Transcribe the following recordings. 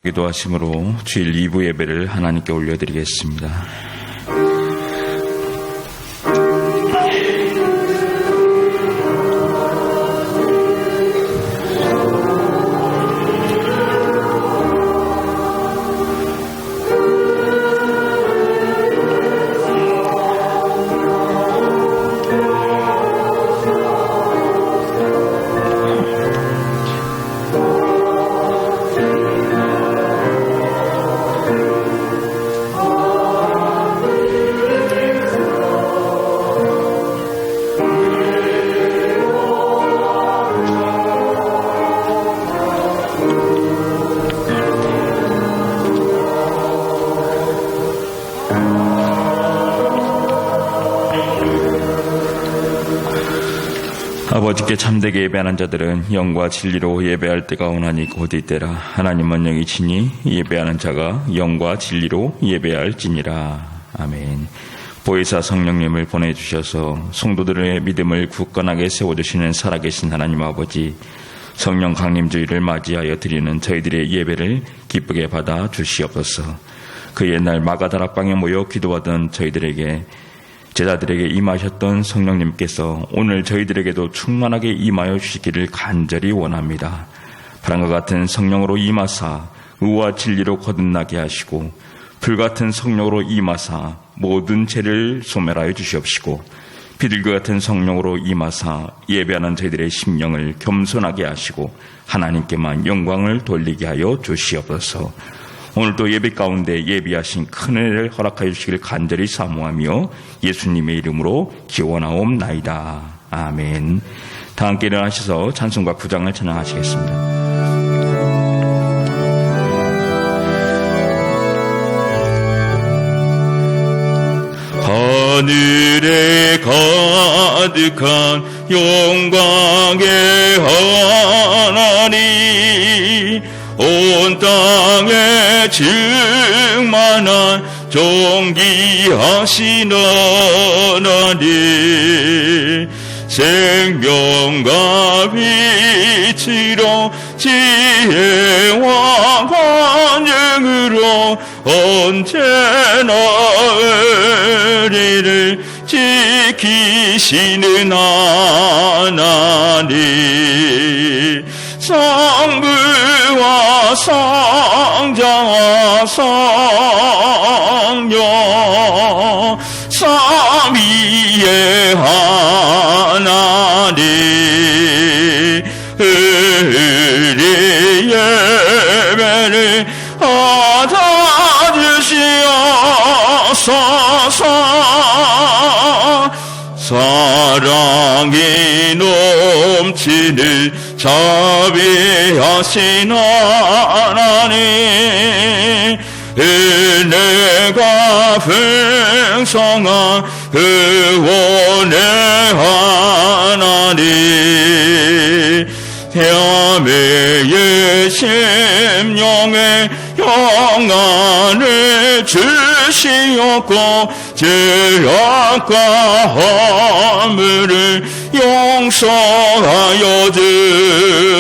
기도하심으로 주일 2부 예배를 하나님께 올려드리겠습니다. 아버지께 참되게 예배하는 자들은 영과 진리로 예배할 때가 오나니 곧 이때라. 하나님은 영이시니 예배하는 자가 영과 진리로 예배할지니라. 아멘. 보혜사 성령님을 보내주셔서 성도들의 믿음을 굳건하게 세워주시는 살아계신 하나님 아버지, 성령 강림주의를 맞이하여 드리는 저희들의 예배를 기쁘게 받아 주시옵소서. 그 옛날 마가다락방에 모여 기도하던 저희들에게, 제자들에게 임하셨던 성령님께서 오늘 저희들에게도 충만하게 임하여 주시기를 간절히 원합니다. 바람과 같은 성령으로 임하사 의와 진리로 거듭나게 하시고, 불같은 성령으로 임하사 모든 죄를 소멸하여 주시옵시고, 비둘기 같은 성령으로 임하사 예배하는 저희들의 심령을 겸손하게 하시고 하나님께만 영광을 돌리게 하여 주시옵소서. 오늘도 예배 가운데 예비하신 큰 은혜를 허락하여 주시기를 간절히 사모하며 예수님의 이름으로 기원하옵나이다. 아멘. 다 함께 일어나셔서 찬송가 9장을 찬양하시겠습니다. 하늘에 가득한 영광의 하나님, 온 땅에 충만한 존귀하신 하나님, 생명과 빛으로 지혜와 관용으로 언제나 우리를 지키시는 하나님, 성부와 성자와 성령 삼위의 하나님, 우리 예배를 받아주시옵소서. 사랑이 넘치는 자비하신 하나님, 은혜가 풍성한 구원의 하나님, 태아매의 심령에 평안을 주시옵고 죄악과 허물을 용서하여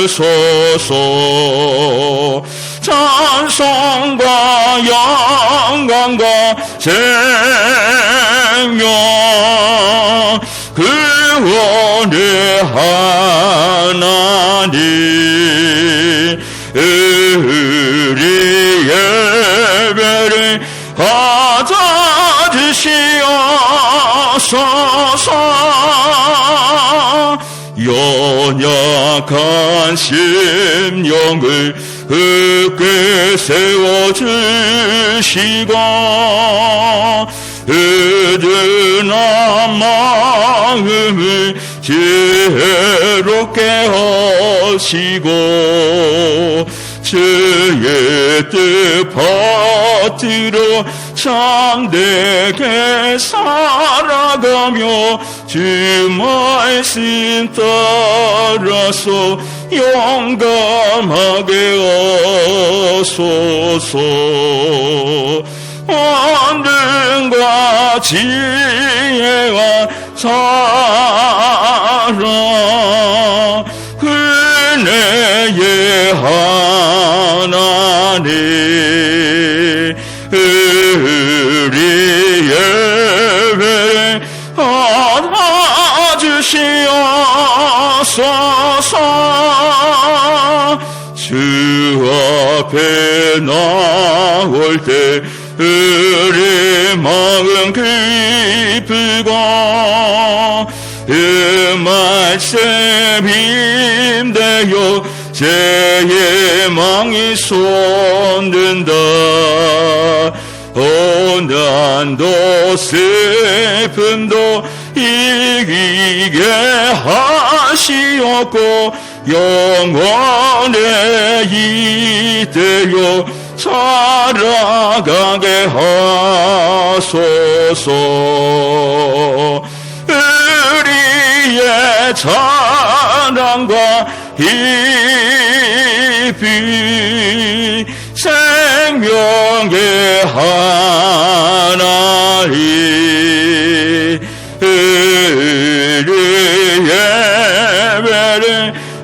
주소서. 찬송과 영광과 생명 구원의 하나님, 우리 예배를 받아주시옵소서. 연약한 심령을 굳게 세워주시고, 으드한 마음을 지혜롭게 하시고, 주의 뜻 받들어 참되게 살아가며 주 말씀 따라서 용감하게 하소서. 언능과 지혜와 사랑 은혜의 하나님, 우리 예배를 받아주시옵소서. 주 앞에 나올 때 우리 마음 기쁘고 그 말씀 힘대요 제 예망이 솟는다. 고난도 슬픔도 이기게 하시옵고 영원에 이대요 살아가게 하소서. 우리의 자랑과 희비 생명의 하나님 우리의 예배를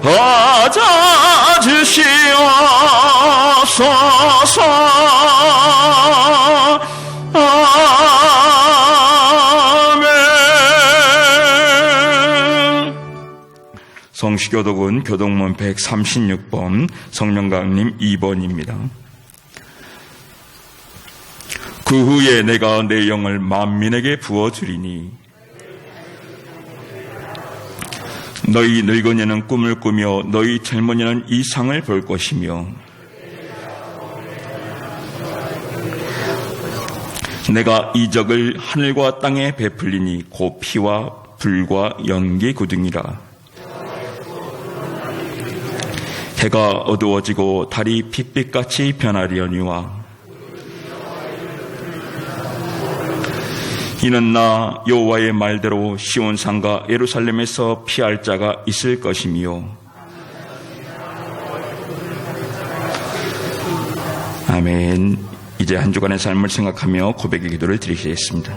받아주시옵소서. 아멘. 성시교독은 교독문 136번, 성령강림 2번입니다. 그 후에 내가 내 영을 만민에게 부어주리니 너희 늙은이는 꿈을 꾸며 너희 젊은이는 이상을 볼 것이며 내가 이적을 하늘과 땅에 베풀리니 곧 피와 불과 연기 구둥이라. 해가 어두워지고 달이 핏빛같이 변하리려니와 이는 나 여호와의 말대로 시온산과 예루살렘에서 피할 자가 있을 것이며 아멘. 이제 한 주간의 삶을 생각하며 고백의 기도를 드리겠습니다.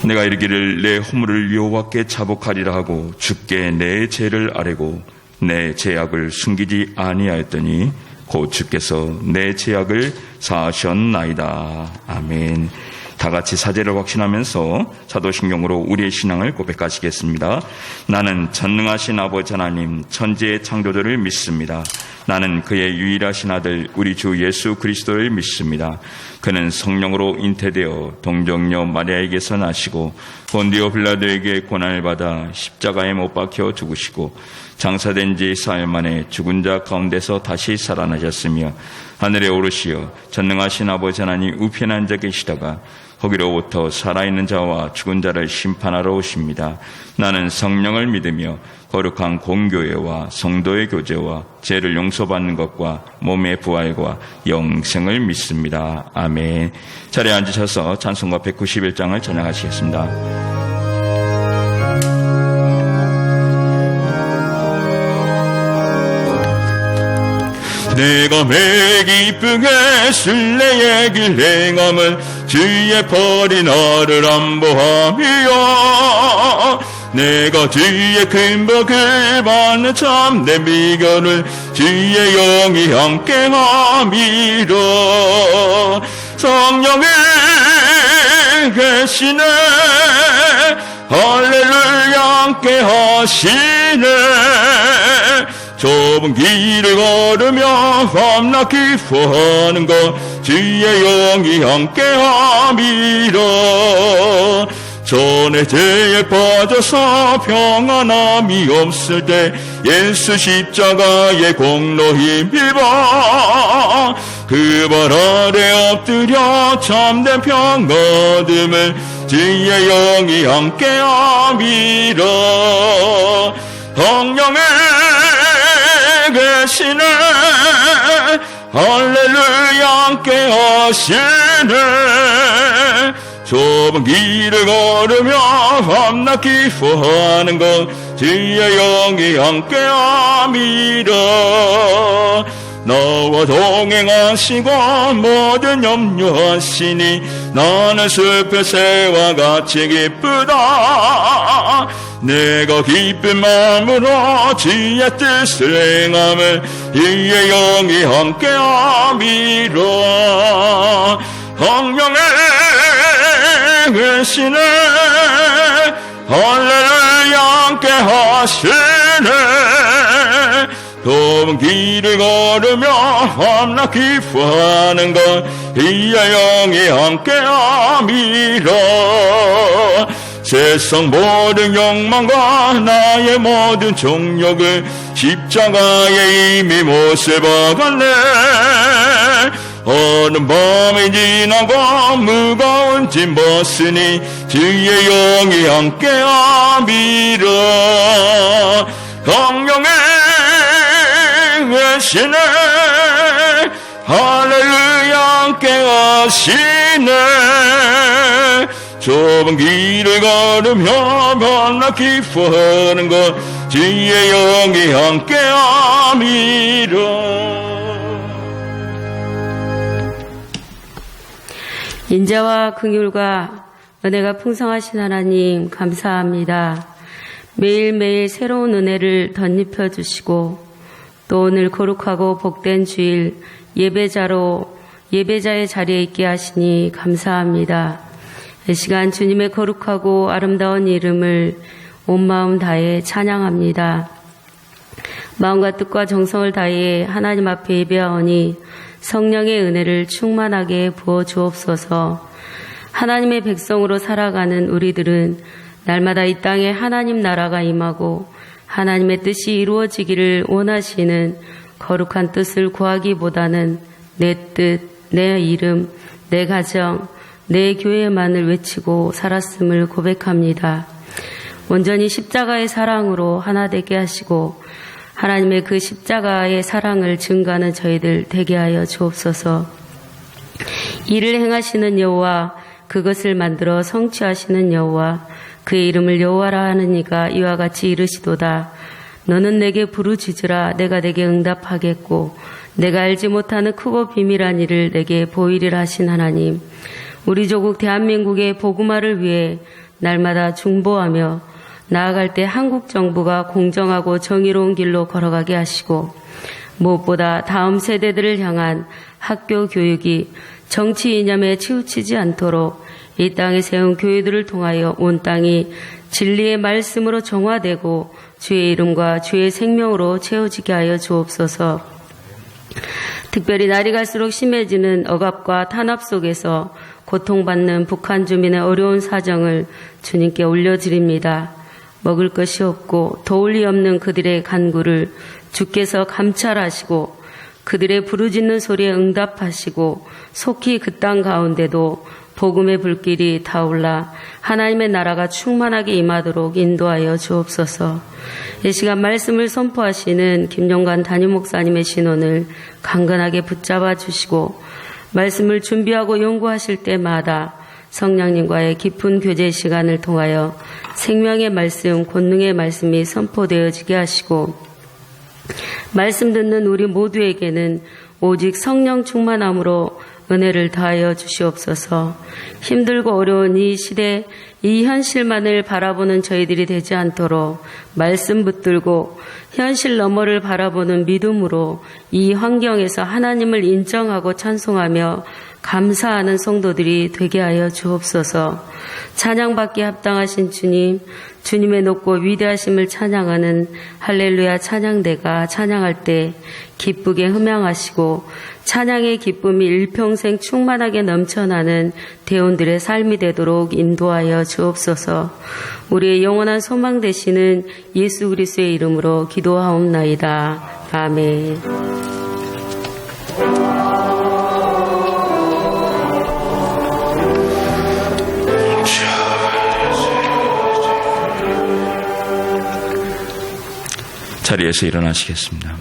내가 이르기를 내 허물을 여호와께 자복하리라 하고 주께 내 죄를 아뢰고 내 죄악을 숨기지 아니하였더니 곧 주께서 내 죄악을 사하셨나이다. 아멘. 다 같이 사죄를 확신하면서 사도신경으로 우리의 신앙을 고백하시겠습니다. 나는 전능하신 아버지 하나님 천지의 창조주를 믿습니다. 나는 그의 유일하신 아들 우리 주 예수 그리스도를 믿습니다. 그는 성령으로 잉태되어 동정녀 마리아에게서 나시고 본디오 빌라도에게 고난을 받아 십자가에 못 박혀 죽으시고 장사된 지 사흘 만에 죽은 자 가운데서 다시 살아나셨으며 하늘에 오르시어 전능하신 아버지 하나님 우편에 앉아 계시다가 거기로부터 살아있는 자와 죽은 자를 심판하러 오십니다. 나는 성령을 믿으며 거룩한 공교회와 성도의 교제와 죄를 용서받는 것과 몸의 부활과 영생을 믿습니다. 아멘. 자리에 앉으셔서 찬송가 191장을 찬양하시겠습니다. 내가 매 기쁘게 순례의 길 행함은 주의 벌이 나를 안보하며 내가 주의 큰 복을 받는 참된 비결을 주의 영이 함께함이라. 성령이 계시네 할렐루야 함께하시네. 좁은 길을 걸으며 밤낮 기뻐하는 것 주의 영이 함께함이라. 전에 죄에 빠져서 평안함이 없을 때 예수 십자가의 공로 힘입어 그 발 아래 엎드려 참된 평 얻음을 주의 영이 함께함이라. 성령의 계시네 할렐루야 함께 하시네. 좁은 길을 걸으며 밤낮 기뻐하는 것 주의 영이 함께함이라. 나와 동행하시고 모든 염려하시니 나는 슬픈 새와 같이 기쁘다. 내가 기쁜 마음으로 주의 뜻을 행함을 주의 영이 함께함이라. 성령의 계시네 할렐루야 함께 하시네. 좁은 길을 걸으며 밤낮 기뻐하는 것 주의 영이 함께함이라. 세상 모든 욕망과 나의 모든 정욕을 십자가에 이미 못을 박았네. 어느 밤이 지나고 무거운 짐 벗으니 주의 영이 함께함이라. 성령의 계시네 할렐루야 함께 하시네. 좁은 길을 걸으며 밤낮 기뻐하는 것 주의 영이 함께함이라. 인자와 긍휼과 은혜가 풍성하신 하나님 감사합니다. 매일매일 새로운 은혜를 덧입혀 주시고 또 오늘 거룩하고 복된 주일 예배자의 자리에 있게 하시니 감사합니다. 이 시간 주님의 거룩하고 아름다운 이름을 온 마음 다해 찬양합니다. 마음과 뜻과 정성을 다해 하나님 앞에 예배하오니 성령의 은혜를 충만하게 부어 주옵소서. 하나님의 백성으로 살아가는 우리들은 날마다 이 땅에 하나님 나라가 임하고 하나님의 뜻이 이루어지기를 원하시는 거룩한 뜻을 구하기보다는 내 뜻, 내 이름, 내 가정, 내 교회만을 외치고 살았음을 고백합니다. 온전히 십자가의 사랑으로 하나 되게 하시고 하나님의 그 십자가의 사랑을 증거하는 저희들 되게 하여 주옵소서. 이를 행하시는 여호와, 그것을 만들어 성취하시는 여호와, 그의 이름을 여호와라 하는 이가 이와 같이 이르시도다. 너는 내게 부르짖으라. 내가 내게 응답하겠고 내가 알지 못하는 크고 비밀한 일을 내게 보이리라 하신 하나님, 우리 조국 대한민국의 복음화를 위해 날마다 중보하며 나아갈 때 한국 정부가 공정하고 정의로운 길로 걸어가게 하시고 무엇보다 다음 세대들을 향한 학교 교육이 정치 이념에 치우치지 않도록 이 땅에 세운 교회들을 통하여 온 땅이 진리의 말씀으로 정화되고 주의 이름과 주의 생명으로 채워지게 하여 주옵소서. 특별히 날이 갈수록 심해지는 억압과 탄압 속에서 고통받는 북한 주민의 어려운 사정을 주님께 올려드립니다. 먹을 것이 없고 도울리 없는 그들의 간구를 주께서 감찰하시고 그들의 부르짖는 소리에 응답하시고 속히 그 땅 가운데도 복음의 불길이 타올라 하나님의 나라가 충만하게 임하도록 인도하여 주옵소서. 이 시간 말씀을 선포하시는 김용관 담임 목사님의 신원을 강건하게 붙잡아 주시고 말씀을 준비하고 연구하실 때마다 성령님과의 깊은 교제 시간을 통하여 생명의 말씀, 권능의 말씀이 선포되어지게 하시고 말씀 듣는 우리 모두에게는 오직 성령 충만함으로 은혜를 더하여 주시옵소서. 힘들고 어려운 이 시대, 이 현실만을 바라보는 저희들이 되지 않도록 말씀 붙들고 현실 너머를 바라보는 믿음으로 이 환경에서 하나님을 인정하고 찬송하며 감사하는 성도들이 되게 하여 주옵소서. 찬양받기에 합당하신 주님, 주님의 높고 위대하심을 찬양하는 할렐루야 찬양대가 찬양할 때 기쁘게 흠양하시고 찬양의 기쁨이 일평생 충만하게 넘쳐나는 대원들의 삶이 되도록 인도하여 주옵소서. 우리의 영원한 소망 되시는 예수 그리스도의 이름으로 기도하옵나이다. 아멘. 자리에서 일어나시겠습니다.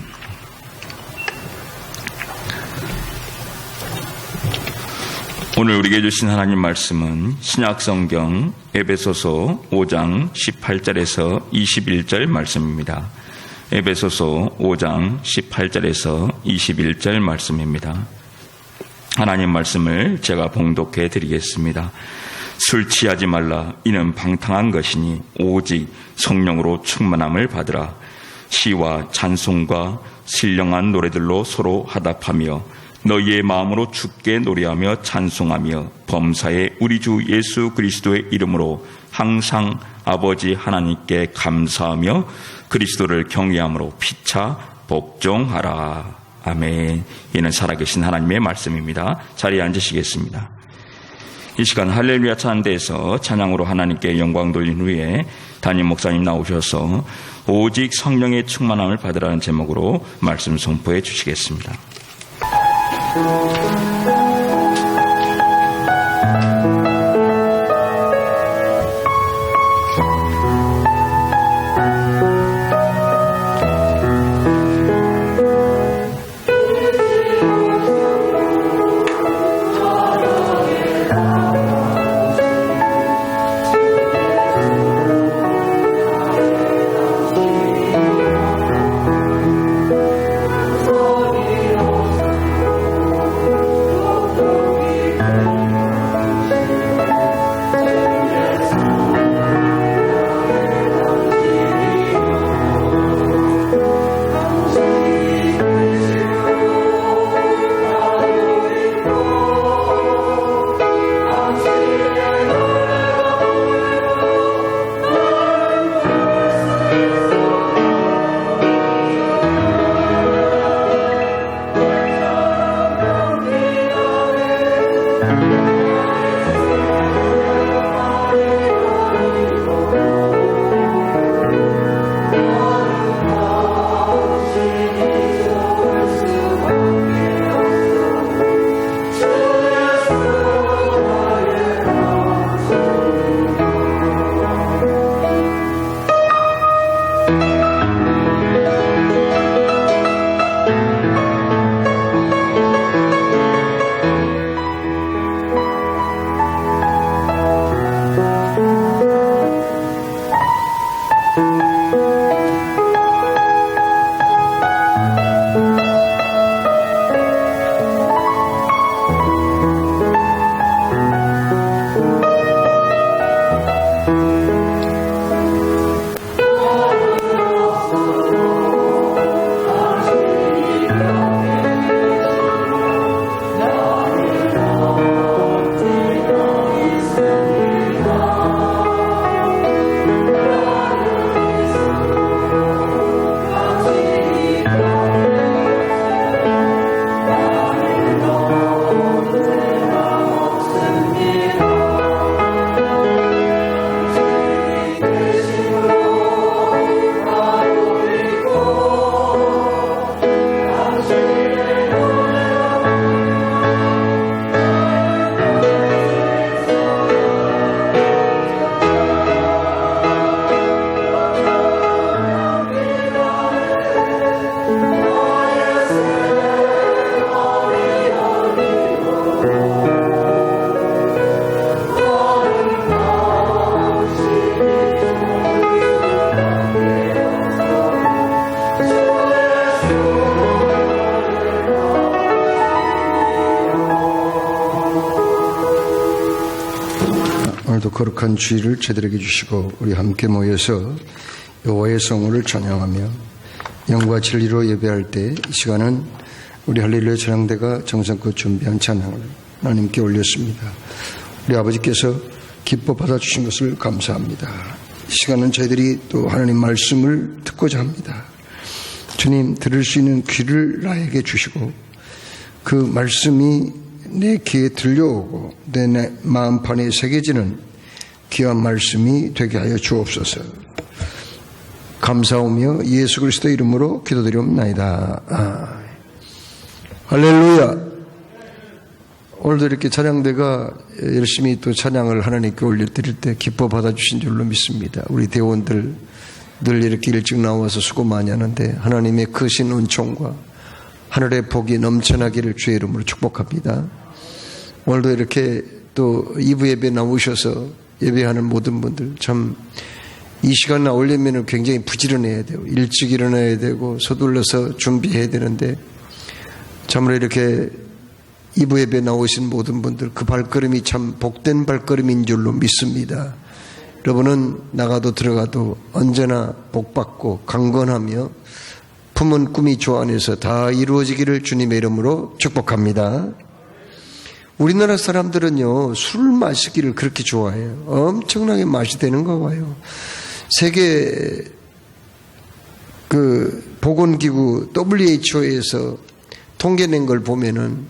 오늘 우리에게 주신 하나님 말씀은 신약성경 에베소서 5장 18절에서 21절 말씀입니다. 에베소서 5장 18절에서 21절 말씀입니다. 하나님 말씀을 제가 봉독해 드리겠습니다. 술 취하지 말라. 이는 방탕한 것이니 오직 성령으로 충만함을 받으라. 시와 찬송과 신령한 노래들로 서로 화답하며 너희의 마음으로 주께 노래하며 찬송하며 범사에 우리 주 예수 그리스도의 이름으로 항상 아버지 하나님께 감사하며 그리스도를 경외함으로 피차 복종하라. 아멘. 이는 살아계신 하나님의 말씀입니다. 자리에 앉으시겠습니다. 이 시간 할렐루야 찬대에서 찬양으로 하나님께 영광 돌린 후에 담임 목사님 나오셔서 오직 성령의 충만함을 받으라는 제목으로 말씀 선포해 주시겠습니다. 오늘도 거룩한 주일을 저들에게 주시고 우리 함께 모여서 여호와의 성호를 찬양하며 영과 진리로 예배할 때 이 시간은 우리 할렐루야 찬양대가 정성껏 준비한 찬양을 하나님께 올렸습니다. 우리 아버지께서 기뻐 받아주신 것을 감사합니다. 이 시간은 저희들이 또 하나님 말씀을 듣고자 합니다. 주님, 들을 수 있는 귀를 나에게 주시고 그 말씀이 내 귀에 들려오고 내 마음판에 새겨지는 귀한 말씀이 되게 하여 주옵소서. 감사하며 예수 그리스도 이름으로 기도드리옵나이다. 할렐루야. 오늘도 이렇게 찬양대가 열심히 또 찬양을 하나님께 올려드릴 때 기뻐 받아주신 줄로 믿습니다. 우리 대원들 늘 이렇게 일찍 나와서 수고 많이 하는데 하나님의 크신 은총과 하늘의 복이 넘쳐나기를 주의 이름으로 축복합니다. 오늘도 이렇게 또 2부 예배 나오셔서 예배하는 모든 분들 참 이 시간 나오려면 굉장히 부지런해야 돼요. 일찍 일어나야 되고 서둘러서 준비해야 되는데 참으로 이렇게 2부 예배 나오신 모든 분들 그 발걸음이 참 복된 발걸음인 줄로 믿습니다. 여러분은 나가도 들어가도 언제나 복받고 강건하며 품은 꿈이 주 안에서 다 이루어지기를 주님의 이름으로 축복합니다. 우리나라 사람들은요, 술 마시기를 그렇게 좋아해요. 엄청나게 맛이 되는 거 봐요. 세계 보건기구 WHO에서 통계낸 걸 보면은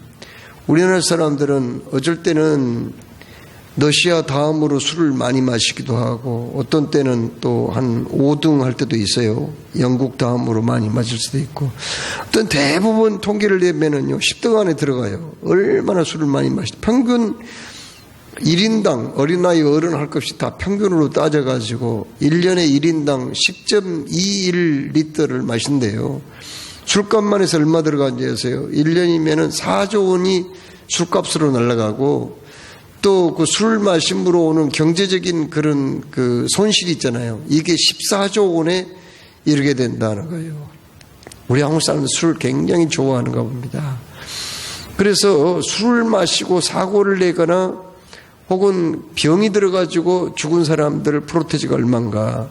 우리나라 사람들은 어쩔 때는 러시아 다음으로 술을 많이 마시기도 하고 어떤 때는 또 한 5등 할 때도 있어요. 영국 다음으로 많이 마실 수도 있고 어떤 대부분 통계를 내면은요 10등 안에 들어가요. 얼마나 술을 많이 마시죠. 평균 1인당 어린아이 어른 할 것 없이 다 평균으로 따져가지고 1년에 1인당 10.21리터를 마신대요. 술값만 해서 얼마 들어가는지 아세요? 1년이면은 4조 원이 술값으로 날아가고 또 그 술 마심으로 오는 경제적인 그런 그 손실이 있잖아요. 이게 14조 원에 이르게 된다는 거예요. 우리 한국 사람은 술을 굉장히 좋아하는가 봅니다. 그래서 술을 마시고 사고를 내거나 혹은 병이 들어가지고 죽은 사람들 프로테지가 얼마인가.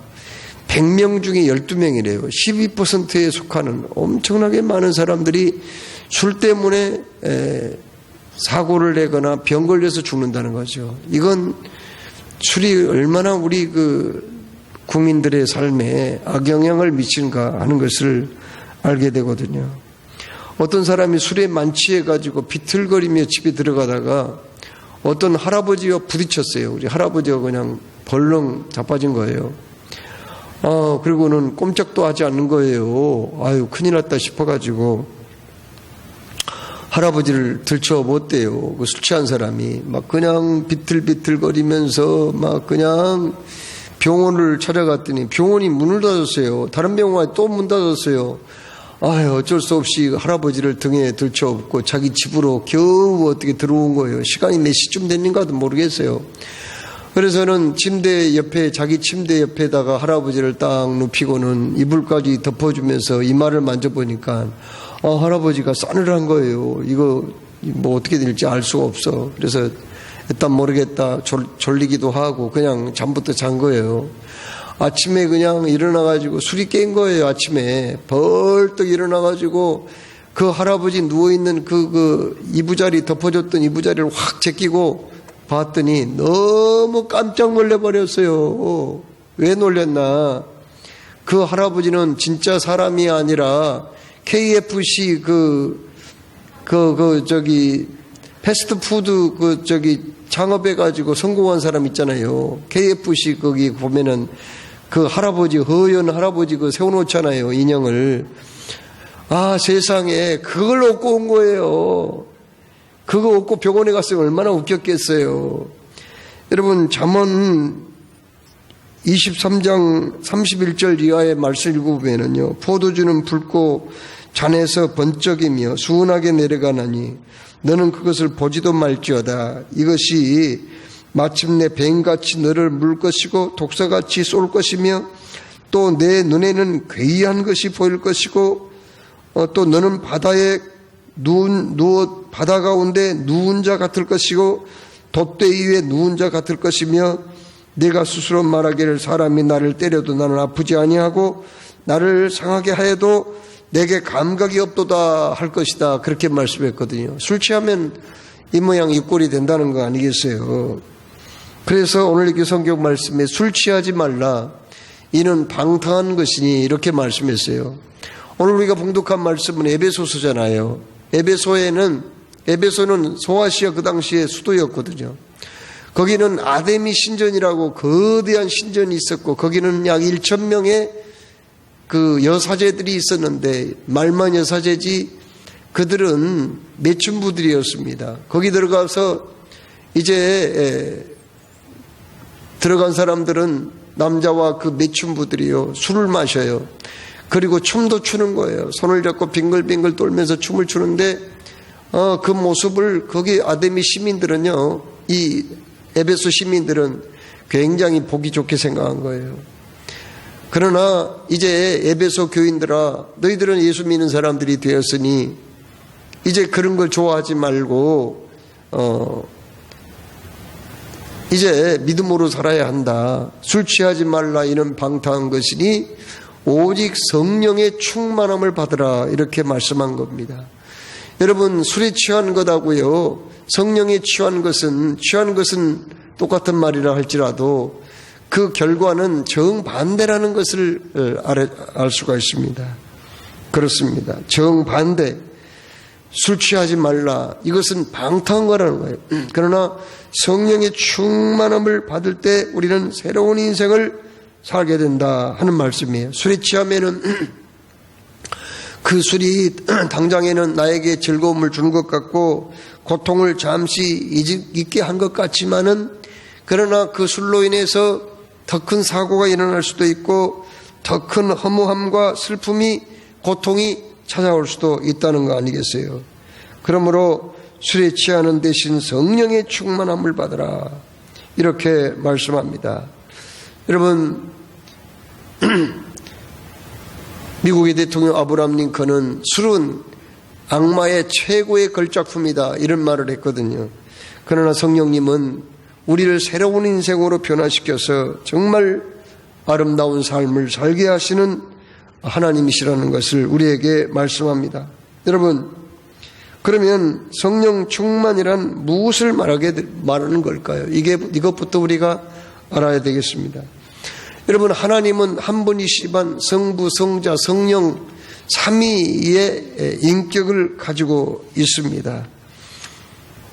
100명 중에 12명이래요. 12%에 속하는 엄청나게 많은 사람들이 술 때문에 사고를 내거나 병 걸려서 죽는다는 거죠. 이건 술이 얼마나 우리 국민들의 삶에 악영향을 미치는가 하는 것을 알게 되거든요. 어떤 사람이 술에 만취해가지고 비틀거리며 집에 들어가다가 어떤 할아버지와 부딪혔어요. 우리 할아버지가 그냥 벌렁 자빠진 거예요. 그리고는 꼼짝도 하지 않는 거예요. 아유, 큰일 났다 싶어가지고 할아버지를 들쳐못대요. 그 술 취한 사람이 막 그냥 비틀비틀거리면서 막 그냥 병원을 찾아갔더니 병원이 문을 닫았어요. 다른 병원에 또 문 닫았어요. 아유, 어쩔 수 없이 할아버지를 등에 들쳐업고 자기 집으로 겨우 어떻게 들어온 거예요. 시간이 몇 시쯤 됐는가도 모르겠어요. 그래서는 자기 침대 옆에다가 할아버지를 딱 눕히고는 이불까지 덮어주면서 이마를 만져보니까 할아버지가 싸늘한 거예요. 이거 뭐 어떻게 될지 알 수가 없어. 그래서 일단 모르겠다. 졸리기도 하고 그냥 잠부터 잔 거예요. 아침에 그냥 일어나가지고 술이 깬 거예요. 아침에 벌떡 일어나가지고 그 할아버지 누워있는 그 이부자리 덮어줬던 이부자리를 확 제끼고 봤더니 너무 깜짝 놀래버렸어요. 왜 놀랬나? 그 할아버지는 진짜 사람이 아니라 KFC 패스트푸드 창업해가지고 성공한 사람 있잖아요. KFC 거기 보면은 그 할아버지, 허연 할아버지 세워놓잖아요. 인형을. 세상에 그걸 얻고 온 거예요. 그거 얻고 병원에 갔으면 얼마나 웃겼겠어요. 여러분, 잠언 23장 31절 이하의 말씀 읽어보면요. 포도주는 붉고 잔에서 번쩍이며 수은하게 내려가나니 너는 그것을 보지도 말지어다. 이것이 마침내 뱀같이 너를 물 것이고 독사같이 쏠 것이며 또 내 눈에는 괴이한 것이 보일 것이고 또 너는 바다 가운데 누운 자 같을 것이고 돛대 위에 누운 자 같을 것이며 내가 스스로 말하기를 사람이 나를 때려도 나는 아프지 아니하고 나를 상하게 하여도 내게 감각이 없도다 할 것이다. 그렇게 말씀했거든요. 술 취하면 이 모양 이 꼴이 된다는 거 아니겠어요? 그래서 오늘 이렇게 성경 말씀에 술 취하지 말라, 이는 방탕한 것이니 이렇게 말씀했어요. 오늘 우리가 봉독한 말씀은 에베소서잖아요. 에베소는 소아시아 그 당시의 수도였거든요. 거기는 아데미 신전이라고 거대한 신전이 있었고, 거기는 약 1,000명의 그 여사제들이 있었는데, 말만 여사제지 그들은 매춘부들이었습니다. 거기 들어가서 이제 들어간 사람들은 남자와 그 매춘부들이요, 술을 마셔요. 그리고 춤도 추는 거예요. 손을 잡고 빙글빙글 돌면서 춤을 추는데, 그 모습을 거기 아데미 시민들은요, 이 에베소 시민들은 굉장히 보기 좋게 생각한 거예요. 그러나 이제 에베소 교인들아, 너희들은 예수 믿는 사람들이 되었으니 이제 그런 걸 좋아하지 말고 이제 믿음으로 살아야 한다. 술 취하지 말라, 이는 방탕한 것이니 오직 성령의 충만함을 받으라, 이렇게 말씀한 겁니다. 여러분, 술에 취한 것하고요, 성령에 취한 것은 똑같은 말이라 할지라도 그 결과는 정반대라는 것을 알 수가 있습니다. 그렇습니다. 정반대. 술 취하지 말라, 이것은 방탕한 거라는 거예요. 그러나 성령의 충만함을 받을 때 우리는 새로운 인생을 살게 된다 하는 말씀이에요. 술에 취하면은 그 술이 당장에는 나에게 즐거움을 주는 것 같고 고통을 잠시 잊게 한 것 같지만은, 그러나 그 술로 인해서 더 큰 사고가 일어날 수도 있고 더 큰 허무함과 슬픔이, 고통이 찾아올 수도 있다는 거 아니겠어요? 그러므로 술에 취하는 대신 성령의 충만함을 받으라, 이렇게 말씀합니다. 여러분, 미국의 대통령 아브라함 링컨은 술은 악마의 최고의 걸작품이다, 이런 말을 했거든요. 그러나 성령님은 우리를 새로운 인생으로 변화시켜서 정말 아름다운 삶을 살게 하시는 하나님이시라는 것을 우리에게 말씀합니다. 여러분, 그러면 성령 충만이란 무엇을 말하는 걸까요? 이것부터 우리가 알아야 되겠습니다. 여러분, 하나님은 한 분이시지만 성부, 성자, 성령 삼위의 인격을 가지고 있습니다.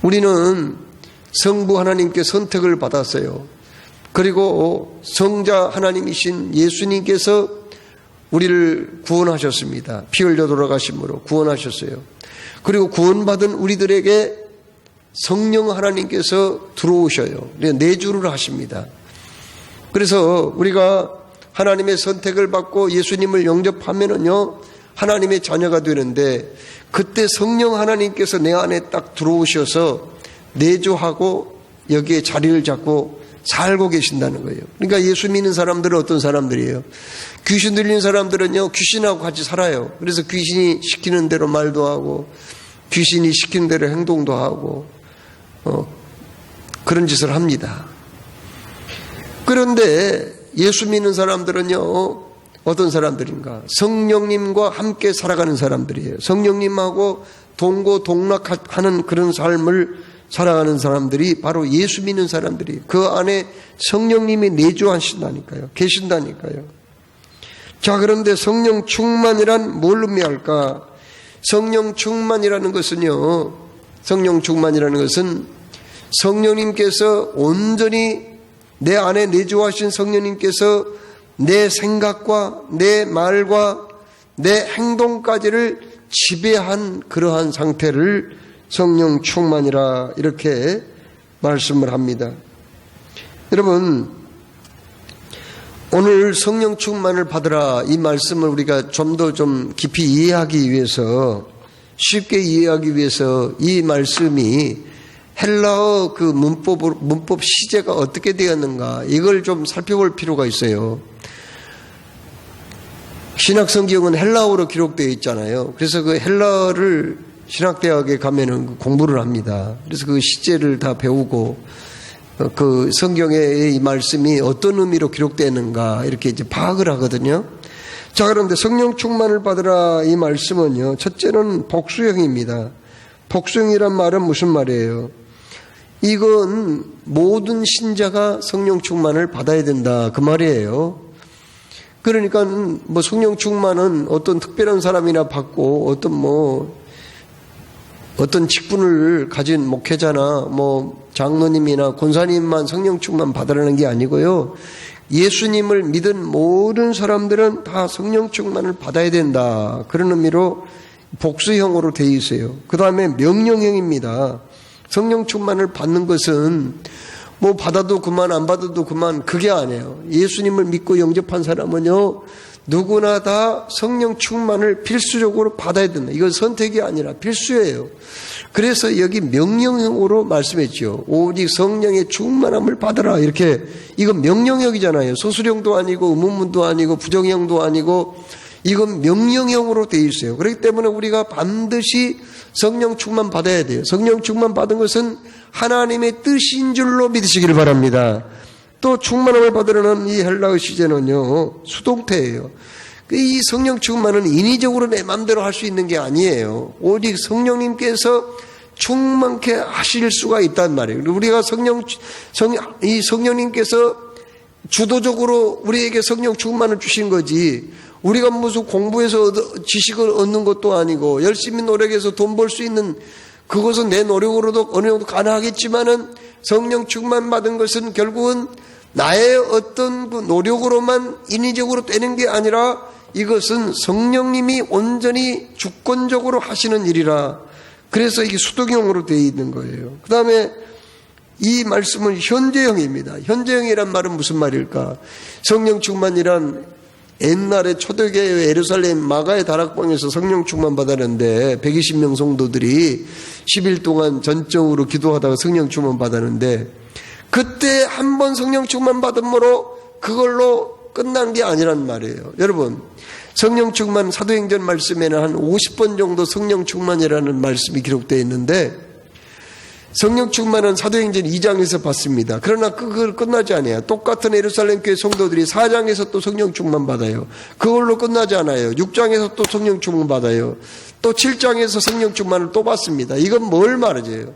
우리는 성부 하나님께 선택을 받았어요. 그리고 성자 하나님이신 예수님께서 우리를 구원하셨습니다. 피 흘려 돌아가심으로 구원하셨어요. 그리고 구원받은 우리들에게 성령 하나님께서 들어오셔요. 내주를 하십니다. 그래서 우리가 하나님의 선택을 받고 예수님을 영접하면은요, 하나님의 자녀가 되는데, 그때 성령 하나님께서 내 안에 딱 들어오셔서 내주하고 여기에 자리를 잡고 살고 계신다는 거예요. 그러니까 예수 믿는 사람들은 어떤 사람들이에요? 귀신 들린 사람들은요, 귀신하고 같이 살아요. 그래서 귀신이 시키는 대로 말도 하고 귀신이 시키는 대로 행동도 하고 그런 짓을 합니다. 그런데 예수 믿는 사람들은요, 어떤 사람들인가? 성령님과 함께 살아가는 사람들이에요. 성령님하고 동고동락하는 그런 삶을 살아가는 사람들이 바로 예수 믿는 사람들이, 그 안에 성령님이 내주하신다니까요. 계신다니까요. 자, 그런데 성령 충만이란 뭘 의미할까? 성령 충만이라는 것은요, 성령님께서 온전히 내 안에 내주하신 성령님께서 내 생각과 내 말과 내 행동까지를 지배한 그러한 상태를 성령 충만이라, 이렇게 말씀을 합니다. 여러분, 오늘 성령 충만을 받으라, 이 말씀을 우리가 좀 더 깊이 이해하기 위해서, 쉽게 이해하기 위해서 이 말씀이 헬라어 그 문법 시제가 어떻게 되었는가, 이걸 좀 살펴볼 필요가 있어요. 신약성경은 헬라어로 기록되어 있잖아요. 그래서 그 헬라어를 신학대학에 가면은 공부를 합니다. 그래서 그 시제를 다 배우고 그 성경의 이 말씀이 어떤 의미로 기록되는가 이렇게 이제 파악을 하거든요. 자, 그런데 성령 충만을 받으라 이 말씀은요, 첫째는 복수형입니다. 복수형이란 말은 무슨 말이에요? 이건 모든 신자가 성령 충만을 받아야 된다 그 말이에요. 그러니까 뭐 성령 충만은 어떤 특별한 사람이나 받고 어떤 직분을 가진 목회자나 뭐 장로님이나 권사님만 성령 충만 받으라는 게 아니고요. 예수님을 믿은 모든 사람들은 다 성령 충만을 받아야 된다. 그런 의미로 복수형으로 되어 있어요. 그 다음에 명령형입니다. 성령 충만을 받는 것은 뭐 받아도 그만 안 받아도 그만 그게 아니에요. 예수님을 믿고 영접한 사람은요 누구나 다 성령 충만을 필수적으로 받아야 된다. 이건 선택이 아니라 필수예요. 그래서 여기 명령형으로 말씀했죠. 오직 성령의 충만함을 받으라. 이렇게 이건 명령형이잖아요. 소수령도 아니고 의문문도 아니고 부정형도 아니고 이건 명령형으로 되어 있어요. 그렇기 때문에 우리가 반드시 성령 충만 받아야 돼요. 성령 충만 받은 것은 하나님의 뜻인 줄로 믿으시기를 바랍니다. 또 충만함을 받으려는 이 헬라어 시제는요 수동태예요. 이 성령 충만은 인위적으로 내 마음대로 할 수 있는 게 아니에요. 오직 성령님께서 충만케 하실 수가 있단 말이에요. 우리가 이 성령님께서 주도적으로 우리에게 성령 충만을 주신 거지 우리가 무슨 공부해서 지식을 얻는 것도 아니고 열심히 노력해서 돈 벌 수 있는 그것은 내 노력으로도 어느 정도 가능하겠지만은 성령 충만 받은 것은 결국은 나의 어떤 그 노력으로만 인위적으로 되는 게 아니라 이것은 성령님이 온전히 주권적으로 하시는 일이라 그래서 이게 수동형으로 되어 있는 거예요. 그 다음에 이 말씀은 현재형입니다. 현재형이란 말은 무슨 말일까? 성령 충만이란 옛날에 초대교회 예루살렘 마가의 다락방에서 성령 충만 받았는데 120명 성도들이 10일 동안 전적으로 기도하다가 성령 충만 받았는데 그때 한 번 성령 충만 받음으로 그걸로 끝난 게 아니란 말이에요. 여러분 성령 충만 사도행전 말씀에는 한 50번 정도 성령 충만이라는 말씀이 기록되어 있는데 성령 충만은 사도행전 2장에서 받습니다. 그러나 그걸 끝나지 않아요. 똑같은 예루살렘 교회 성도들이 4장에서 또 성령 충만 받아요. 그걸로 끝나지 않아요. 6장에서 또 성령 충만 받아요. 또 7장에서 성령 충만을 또 받습니다. 이건 뭘 말하죠?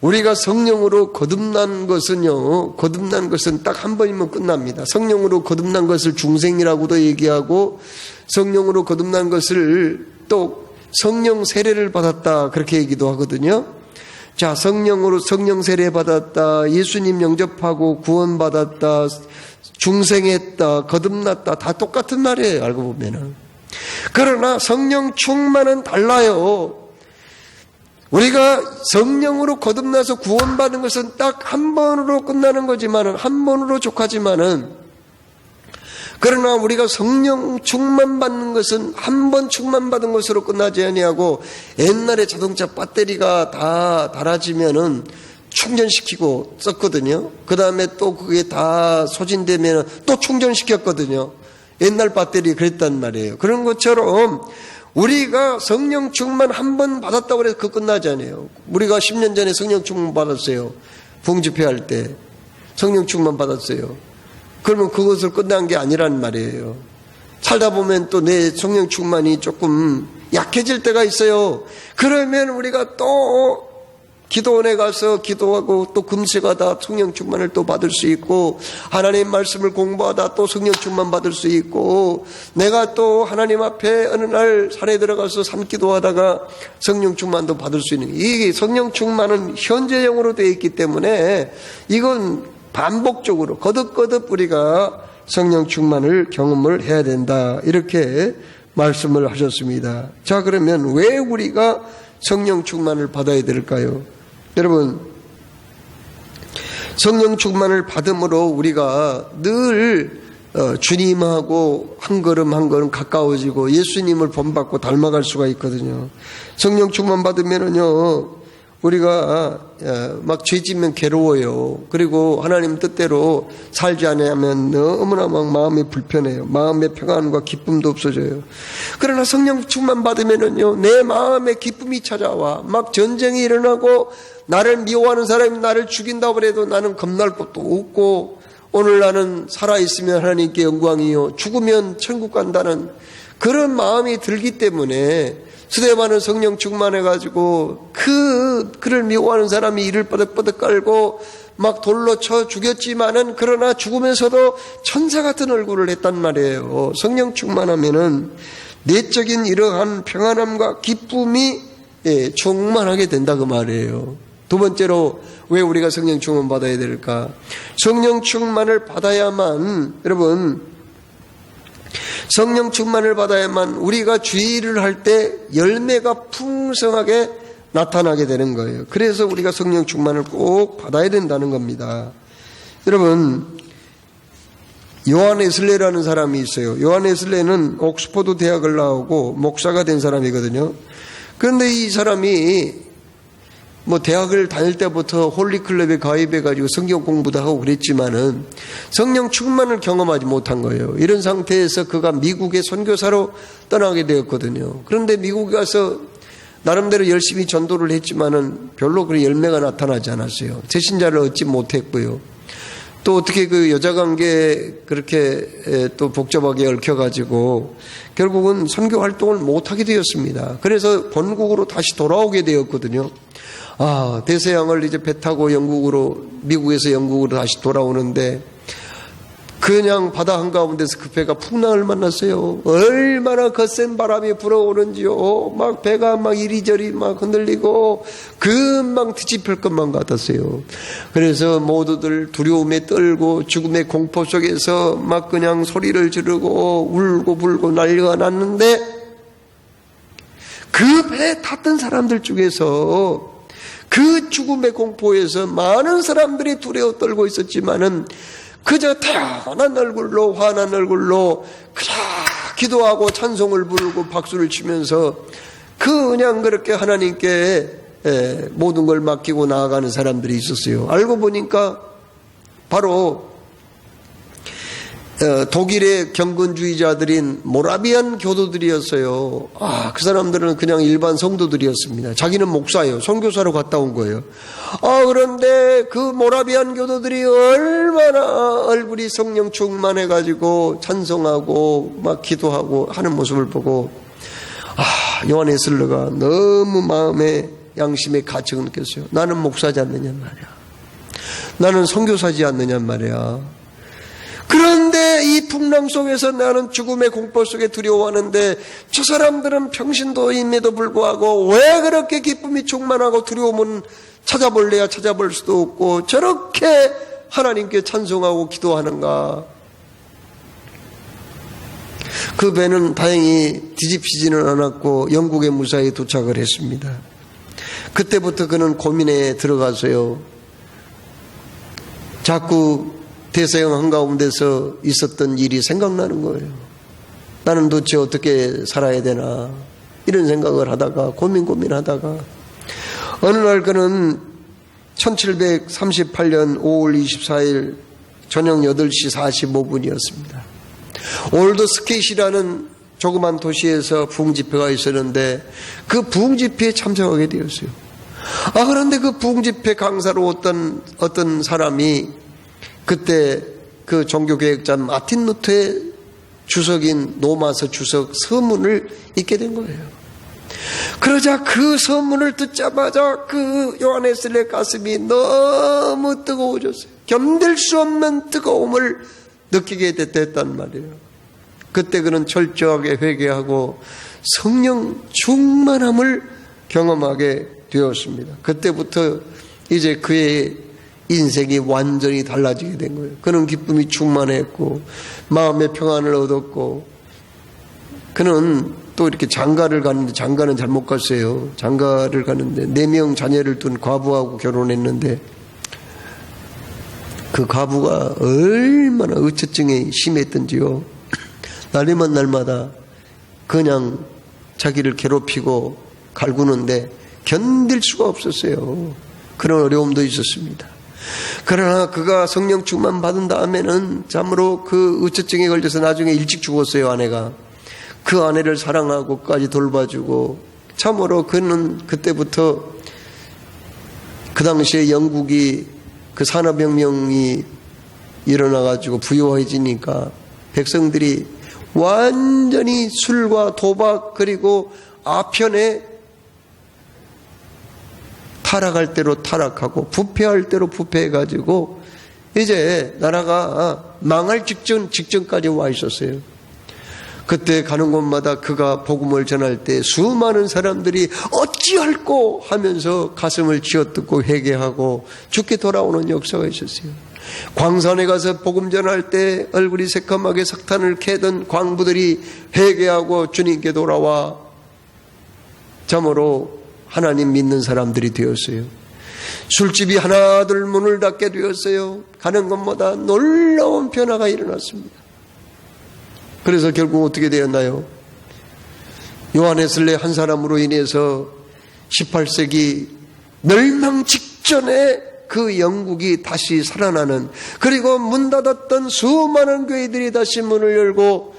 우리가 성령으로 거듭난 것은 딱 한 번이면 끝납니다. 성령으로 거듭난 것을 중생이라고도 얘기하고 성령으로 거듭난 것을 또 성령 세례를 받았다 그렇게 얘기도 하거든요. 자, 성령으로 성령 세례 받았다, 예수님 영접하고 구원받았다, 중생했다, 거듭났다 다 똑같은 말이에요. 알고 보면은. 그러나 성령 충만은 달라요. 우리가 성령으로 거듭나서 구원받은 것은 딱 한 번으로 끝나는 거지만은 한 번으로 족하지만은 그러나 우리가 성령 충만 받는 것은 한 번 충만 받은 것으로 끝나지 아니하고 옛날에 자동차 배터리가 다 닳아지면은 충전시키고 썼거든요. 그 다음에 또 그게 다 소진되면 또 충전시켰거든요. 옛날 배터리 그랬단 말이에요. 그런 것처럼 우리가 성령 충만 한 번 받았다고 해서 그거 끝나지 않아요. 우리가 10년 전에 성령 충만 받았어요. 부흥집회할 때 성령 충만 받았어요. 그러면 그것을 끝난 게 아니란 말이에요. 살다 보면 또 내 성령 충만이 조금 약해질 때가 있어요. 그러면 우리가 또 기도원에 가서 기도하고 또 금식하다 성령 충만을 또 받을 수 있고 하나님 말씀을 공부하다 또 성령 충만 받을 수 있고 내가 또 하나님 앞에 어느 날 산에 들어가서 산기도하다가 성령 충만도 받을 수 있는 이 성령 충만은 현재형으로 되어 있기 때문에 이건 반복적으로 거듭거듭 우리가 성령 충만을 경험을 해야 된다 이렇게 말씀을 하셨습니다. 자, 그러면 왜 우리가 성령 충만을 받아야 될까요? 여러분, 성령 충만을 받음으로 우리가 늘 주님하고 한 걸음 한 걸음 가까워지고 예수님을 본받고 닮아갈 수가 있거든요. 성령 충만 받으면은요 우리가 막 죄짓면 괴로워요. 그리고 하나님 뜻대로 살지 않으면 너무나 막 마음이 불편해요. 마음의 평안과 기쁨도 없어져요. 그러나 성령 충만 받으면은요 내 마음에 기쁨이 찾아와. 막 전쟁이 일어나고 나를 미워하는 사람이 나를 죽인다고 해도 나는 겁날 것도 없고 오늘 나는 살아있으면 하나님께 영광이요 죽으면 천국 간다는 그런 마음이 들기 때문에 스데반은 성령 충만해가지고 그를 미워하는 사람이 이를 뻐덕뻐덕 깔고 막 돌로 쳐 죽였지만은 그러나 죽으면서도 천사 같은 얼굴을 했단 말이에요. 성령 충만하면은 내적인 이러한 평안함과 기쁨이 충만하게 된다 그 말이에요. 두 번째로 왜 우리가 성령 충만 받아야 될까? 성령 충만을 받아야만, 여러분, 성령 충만을 받아야만 우리가 주의를 할 때 열매가 풍성하게 나타나게 되는 거예요. 그래서 우리가 성령 충만을 꼭 받아야 된다는 겁니다. 여러분, 요한 웨슬레라는 사람이 있어요. 요한 웨슬레는 옥스퍼드 대학을 나오고 목사가 된 사람이거든요. 그런데 이 사람이 대학을 다닐 때부터 홀리클럽에 가입해가지고 성경 공부도 하고 그랬지만은 성령 충만을 경험하지 못한 거예요. 이런 상태에서 그가 미국에 선교사로 떠나게 되었거든요. 그런데 미국에 가서 나름대로 열심히 전도를 했지만은 별로 그런 열매가 나타나지 않았어요. 새신자를 얻지 못했고요. 또 어떻게 그 여자 관계에 그렇게 또 복잡하게 얽혀가지고 결국은 선교 활동을 못하게 되었습니다. 그래서 본국으로 다시 돌아오게 되었거든요. 대서양을 이제 배 타고 미국에서 영국으로 다시 돌아오는데 그냥 바다 한가운데서 그 배가 풍랑을 만났어요. 얼마나 거센 바람이 불어오는지요. 막 배가 막 이리저리 막 흔들리고 금방 뒤집힐 것만 같았어요. 그래서 모두들 두려움에 떨고 죽음의 공포 속에서 막 그냥 소리를 지르고 울고 불고 난리가 났는데 그 배에 탔던 사람들 중에서 그 죽음의 공포에서 많은 사람들이 두려워 떨고 있었지만은 그저 태연한 얼굴로 환한 얼굴로 그냥 기도하고 찬송을 부르고 박수를 치면서 그냥 그렇게 하나님께 모든 걸 맡기고 나아가는 사람들이 있었어요. 알고 보니까 바로 독일의 경건주의자들인 모라비안 교도들이었어요. 그 사람들은 그냥 일반 성도들이었습니다. 자기는 목사예요. 선교사로 갔다 온 거예요. 그런데 그 모라비안 교도들이 얼마나 얼굴이 성령 충만해가지고 찬송하고 막 기도하고 하는 모습을 보고 요한 웨슬레가 너무 마음에 양심에 가책을 느꼈어요. 나는 목사지 않느냐 말이야. 나는 선교사지 않느냐 말이야. 그런데 이 풍랑 속에서 나는 죽음의 공포 속에 두려워하는데 저 사람들은 평신도임에도 불구하고 왜 그렇게 기쁨이 충만하고 두려움은 찾아볼래야 찾아볼 수도 없고 저렇게 하나님께 찬송하고 기도하는가. 그 배는 다행히 뒤집히지는 않았고 영국에 무사히 도착을 했습니다. 그때부터 그는 고민에 들어가서요. 자꾸 대서양 한가운데서 있었던 일이 생각나는 거예요. 나는 도대체 어떻게 살아야 되나 이런 생각을 하다가 고민하다가 어느 날 그는 1738년 5월 24일 저녁 8시 45분이었습니다. 올드 스케이시라는 조그만 도시에서 부흥집회가 있었는데 그 부흥집회에 참석하게 되었어요. 그런데 그 부흥집회 강사로 어떤 사람이 그때 그 종교개혁자 마틴 루터의 주석인 노마서 주석 서문을 읽게 된 거예요. 그러자 그 서문을 듣자마자 그 요한 웨슬레의 가슴이 너무 뜨거워졌어요. 견딜 수 없는 뜨거움을 느끼게 됐단 말이에요. 그때 그는 철저하게 회개하고 성령 충만함을 경험하게 되었습니다. 그때부터 이제 그의 인생이 완전히 달라지게 된 거예요. 그는 기쁨이 충만했고 마음의 평안을 얻었고 그는 또 이렇게 장가를 가는데 장가는 잘못 갔어요. 장가를 가는데 4명 자녀를 둔 과부하고 결혼했는데 그 과부가 얼마나 의처증이 심했던지요. 날이면 날마다 그냥 자기를 괴롭히고 갈구는데 견딜 수가 없었어요. 그런 어려움도 있었습니다. 그러나 그가 성령 충만 받은 다음에는 참으로 그 의처증에 걸려서 나중에 일찍 죽었어요. 아내가. 그 아내를 사랑하고 끝까지 돌봐주고 참으로 그는 그때부터 그 당시에 영국이 그 산업혁명이 일어나가지고 부유해지니까 백성들이 완전히 술과 도박 그리고 아편에 타락할 대로 타락하고 부패할 대로 부패해가지고 이제 나라가 망할 직전까지 와 있었어요. 그때 가는 곳마다 그가 복음을 전할 때 수많은 사람들이 어찌할꼬 하면서 가슴을 쥐어뜯고 회개하고 죽게 돌아오는 역사가 있었어요. 광산에 가서 복음 전할 때 얼굴이 새까맣게 석탄을 캐던 광부들이 회개하고 주님께 돌아와 참으로 하나님 믿는 사람들이 되었어요. 술집이 하나둘 문을 닫게 되었어요. 가는 곳마다 놀라운 변화가 일어났습니다. 그래서 결국 어떻게 되었나요? 요한웨슬레 한 사람으로 인해서 18세기 멸망 직전에 그 영국이 다시 살아나는, 그리고 문 닫았던 수많은 교회들이 다시 문을 열고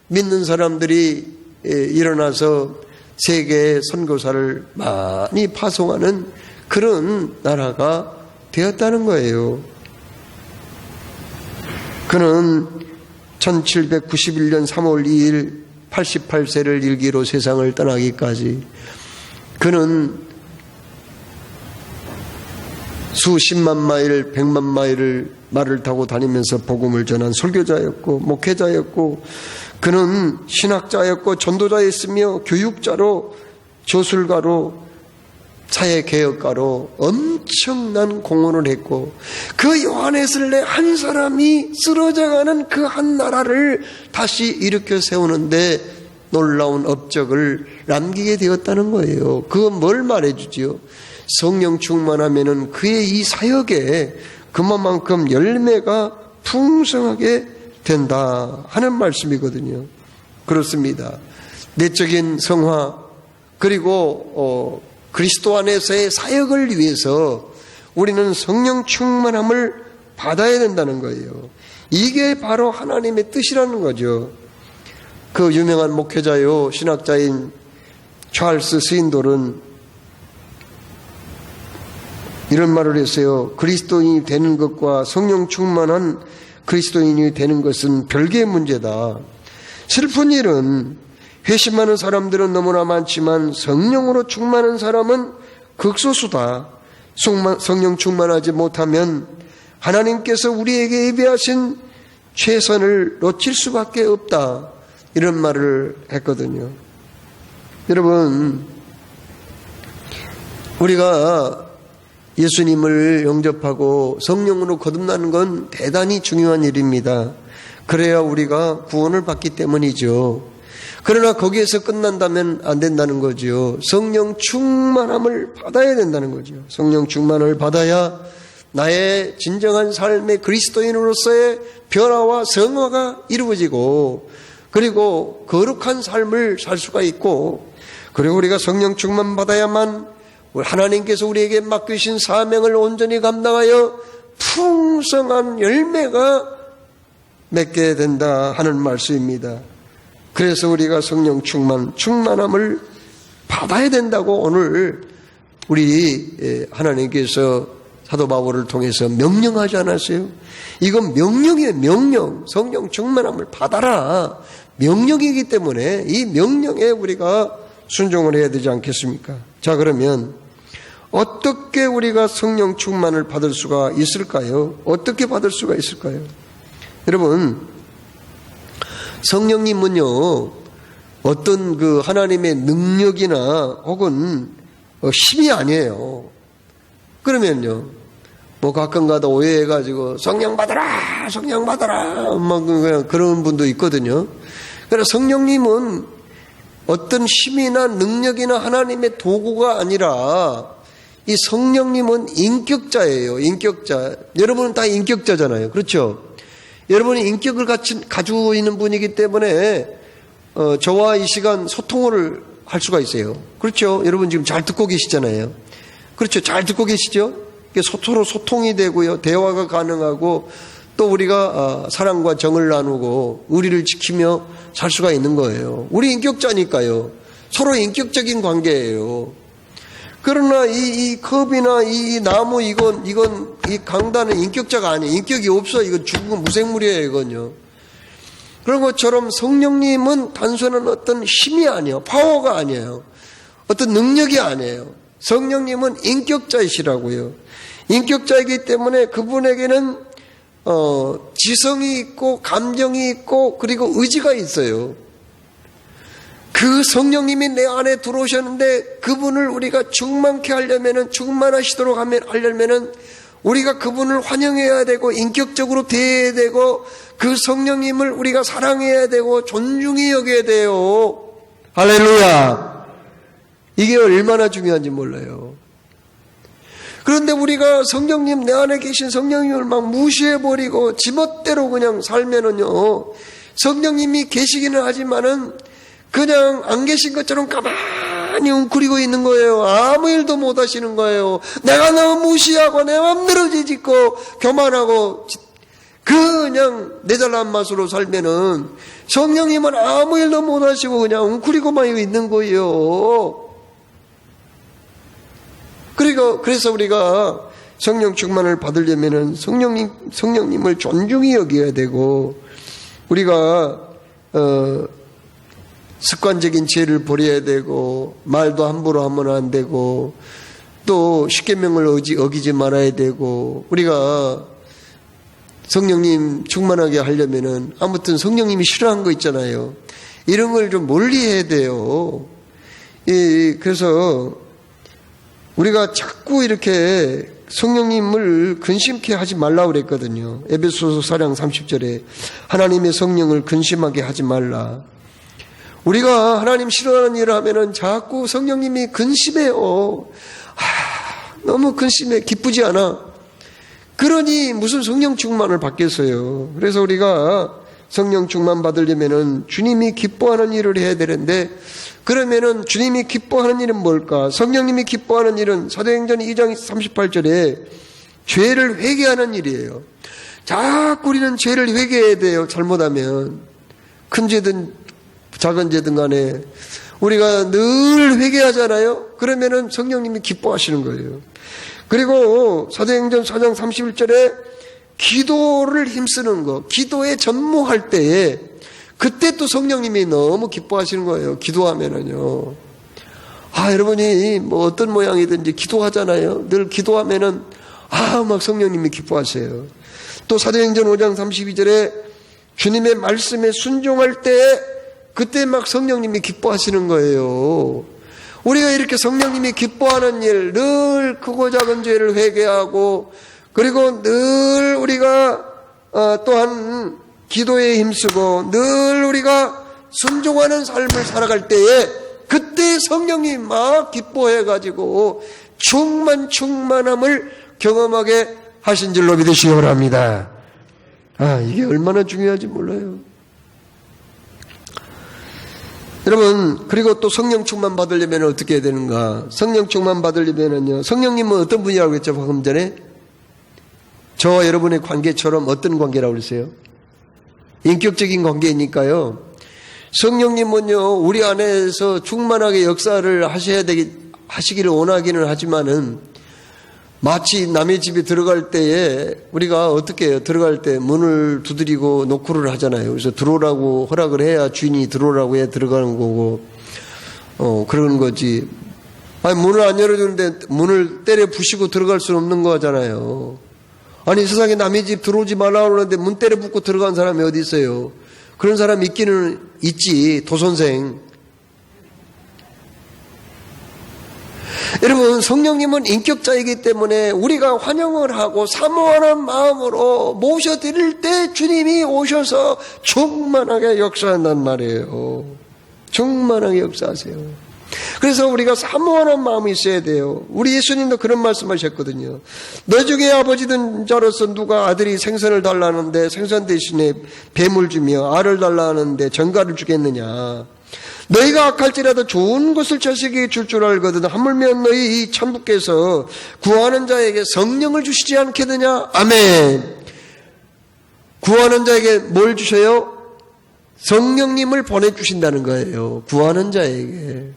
믿는 사람들이 일어나서 세계의 선교사를 많이 파송하는 그런 나라가 되었다는 거예요. 그는 1791년 3월 2일 88세를 일기로 세상을 떠나기까지 그는 수십만 마일, 100만 마일을 말을 타고 다니면서 복음을 전한 설교자였고 목회자였고, 그는 신학자였고 전도자였으며 교육자로, 조술가로, 사회개혁가로 엄청난 공헌을 했고, 그 요한웨슬레 한 사람이 쓰러져가는 그 한 나라를 다시 일으켜 세우는데 놀라운 업적을 남기게 되었다는 거예요. 그건 뭘 말해주지요? 성령 충만하면은 그의 이 사역에 그만큼 열매가 풍성하게 된다 하는 말씀이거든요. 그렇습니다. 내적인 성화, 그리고 그리스도 안에서의 사역을 위해서 우리는 성령 충만함을 받아야 된다는 거예요. 이게 바로 하나님의 뜻이라는 거죠. 그 유명한 목회자요 신학자인 찰스 스윈돌은 이런 말을 했어요. 그리스도인이 되는 것과 성령 충만한 그리스도인이 되는 것은 별개의 문제다. 슬픈 일은 회심하는 사람들은 너무나 많지만 성령으로 충만한 사람은 극소수다. 성령 충만하지 못하면 하나님께서 우리에게 예비하신 최선을 놓칠 수밖에 없다. 이런 말을 했거든요. 여러분, 우리가 예수님을 영접하고 성령으로 거듭나는 건 대단히 중요한 일입니다. 그래야 우리가 구원을 받기 때문이죠. 그러나 거기에서 끝난다면 안 된다는 거죠. 성령 충만함을 받아야 된다는 거죠. 성령 충만을 받아야 나의 진정한 삶의 그리스도인으로서의 변화와 성화가 이루어지고, 그리고 거룩한 삶을 살 수가 있고, 그리고 우리가 성령 충만 받아야만 하나님께서 우리에게 맡기신 사명을 온전히 감당하여 풍성한 열매가 맺게 된다 하는 말씀입니다. 그래서 우리가 성령 충만함을 받아야 된다고 오늘 우리 하나님께서 사도 바울을 통해서 명령하지 않았어요? 이건 명령이에요. 명령. 성령 충만함을 받아라. 명령이기 때문에 이 명령에 우리가 순종을 해야 되지 않겠습니까? 자, 그러면 어떻게 우리가 성령 충만을 받을 수가 있을까요? 어떻게 받을 수가 있을까요? 여러분, 성령님은요, 어떤 그 하나님의 능력이나 혹은 힘이 아니에요. 그러면요, 뭐 가끔가다 오해해가지고 성령 받아라, 성령 받아라, 막 그런 분도 있거든요. 그러나 성령님은 어떤 힘이나 능력이나 하나님의 도구가 아니라 이 성령님은 인격자예요. 인격자. 여러분은 다 인격자잖아요. 그렇죠? 여러분이 인격을 가지고 있는 분이기 때문에 저와 이 시간 소통을 할 수가 있어요. 그렇죠? 여러분 지금 잘 듣고 계시잖아요. 그렇죠? 잘 듣고 계시죠? 서로 소통이 되고요. 대화가 가능하고 또 우리가 사랑과 정을 나누고 의리를 지키며 살 수가 있는 거예요. 우리 인격자니까요. 서로 인격적인 관계예요. 그러나 이 컵이나 이 나무 이건 이 강단은 인격자가 아니에요. 인격이 없어. 이건 죽은 무생물이에요. 이건요. 그런 것처럼 성령님은 단순한 어떤 힘이 아니에요. 파워가 아니에요. 어떤 능력이 아니에요. 성령님은 인격자이시라고요. 인격자이기 때문에 그분에게는 지성이 있고 감정이 있고 그리고 의지가 있어요. 그 성령님이 내 안에 들어오셨는데 그분을 우리가 충만케 하려면은, 충만하시도록 하려면은 우리가 그분을 환영해야 되고 인격적으로 대해야 되고 그 성령님을 우리가 사랑해야 되고 존중히 여겨야 돼요. 할렐루야. 이게 얼마나 중요한지 몰라요. 그런데 우리가 성령님, 내 안에 계신 성령님을 막 무시해버리고 지멋대로 그냥 살면은요, 성령님이 계시기는 하지만은 그냥 안 계신 것처럼 가만히 웅크리고 있는 거예요. 아무 일도 못 하시는 거예요. 내가 너무 무시하고 내 맘대로 지짓고 교만하고 그냥 내 잘난 맛으로 살면은 성령님은 아무 일도 못 하시고 그냥 웅크리고만 있는 거예요. 그래서 우리가 성령 충만을 받으려면은 성령님을 존중히 여겨야 되고, 우리가 습관적인 죄를 버려야 되고, 말도 함부로 하면 안 되고, 또 십계명을 어기지 말아야 되고, 우리가 성령님 충만하게 하려면은 아무튼 성령님이 싫어하는 거 있잖아요. 이런 걸 좀 멀리해야 돼요. 그래서 우리가 자꾸 이렇게 성령님을 근심케 하지 말라고 그랬거든요. 에베소서 4장 30절에 하나님의 성령을 근심하게 하지 말라. 우리가 하나님 싫어하는 일을 하면은 자꾸 성령님이 근심해요. 너무 근심해. 기쁘지 않아. 그러니 무슨 성령 충만을 받겠어요. 그래서 우리가 성령 충만 받으려면은 주님이 기뻐하는 일을 해야 되는데, 그러면은 주님이 기뻐하는 일은 뭘까? 성령님이 기뻐하는 일은 사도행전 2장 38절에 죄를 회개하는 일이에요. 자꾸 우리는 죄를 회개해야 돼요. 잘못하면. 큰 죄든 작은 죄든 간에 우리가 늘 회개하잖아요. 그러면은 성령님이 기뻐하시는 거예요. 그리고 사도행전 4장 31절에 기도를 힘쓰는 거, 기도에 전무할 때에 그때 또 성령님이 너무 기뻐하시는 거예요. 기도하면은요. 여러분이 뭐 어떤 모양이든지 기도하잖아요. 늘 기도하면은 막 성령님이 기뻐하세요. 또 사도행전 5장 32절에 주님의 말씀에 순종할 때 그때 막 성령님이 기뻐하시는 거예요. 우리가 이렇게 성령님이 기뻐하는 일, 늘 크고 작은 죄를 회개하고, 그리고 늘 우리가 또한 기도에 힘쓰고 늘 우리가 순종하는 삶을 살아갈 때에 그때 성령이 막 기뻐해가지고 충만함을 경험하게 하신 줄로 믿으시기 바랍니다. 이게 얼마나 중요한지 몰라요. 여러분, 그리고 또 성령 충만 받으려면 어떻게 해야 되는가? 성령 충만 받으려면요, 성령님은 어떤 분이라고 했죠, 방금 전에? 저와 여러분의 관계처럼 어떤 관계라고 그랬어요? 인격적인 관계이니까요. 성령님은요, 우리 안에서 충만하게 역사를 하시기를 원하기는 하지만은, 마치 남의 집에 들어갈 때에 우리가 어떻게 해요? 들어갈 때 문을 두드리고 노크를 하잖아요. 그래서 들어오라고 허락을 해야 주인이 들어오라고 해야 들어가는 거고, 그런 거지. 문을 안 열어주는데 문을 때려 부시고 들어갈 수는 없는 거잖아요. 아니, 세상에 남의 집 들어오지 말라고 그러는데 문 때려 붓고 들어간 사람이 어디 있어요? 그런 사람 있기는 있지, 도선생. 여러분, 성령님은 인격자이기 때문에 우리가 환영을 하고 사모하는 마음으로 모셔드릴 때 주님이 오셔서 충만하게 역사한단 말이에요. 충만하게 역사하세요. 그래서 우리가 사모하는 마음이 있어야 돼요. 우리 예수님도 그런 말씀하셨거든요. 너 중에 아버지 된 자로서 누가 아들이 생선을 달라는데 생선 대신에 뱀을 주며 알을 달라는데 전갈을 주겠느냐. 너희가 악할지라도 좋은 것을 자식에게 줄 줄 알거든 하물며 너희 이 천부께서 구하는 자에게 성령을 주시지 않겠느냐. 아멘. 구하는 자에게 뭘 주셔요? 성령님을 보내주신다는 거예요. 구하는 자에게.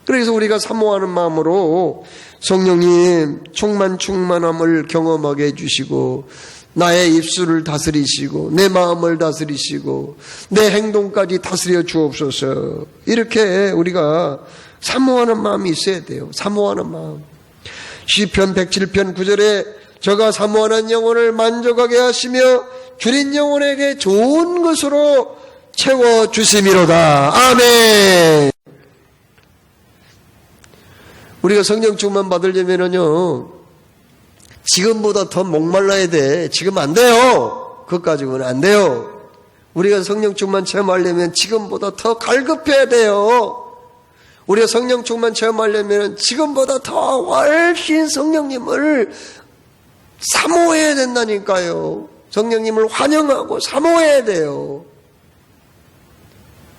그래서 우리가 사모하는 마음으로 성령님 충만함을 경험하게 해주시고 나의 입술을 다스리시고 내 마음을 다스리시고 내 행동까지 다스려 주옵소서. 이렇게 우리가 사모하는 마음이 있어야 돼요. 사모하는 마음. 시편 107편 9절에 저가 사모하는 영혼을 만족하게 하시며 주린 영혼에게 좋은 것으로 채워주심이로다. 아멘. 우리가 성령 충만 받으려면요, 지금보다 더 목말라야 돼. 지금 안 돼요. 그것 가지고는 안 돼요. 우리가 성령 충만 체험하려면 지금보다 더 갈급해야 돼요. 우리가 성령 충만 체험하려면 지금보다 더 훨씬 성령님을 사모해야 된다니까요. 성령님을 환영하고 사모해야 돼요.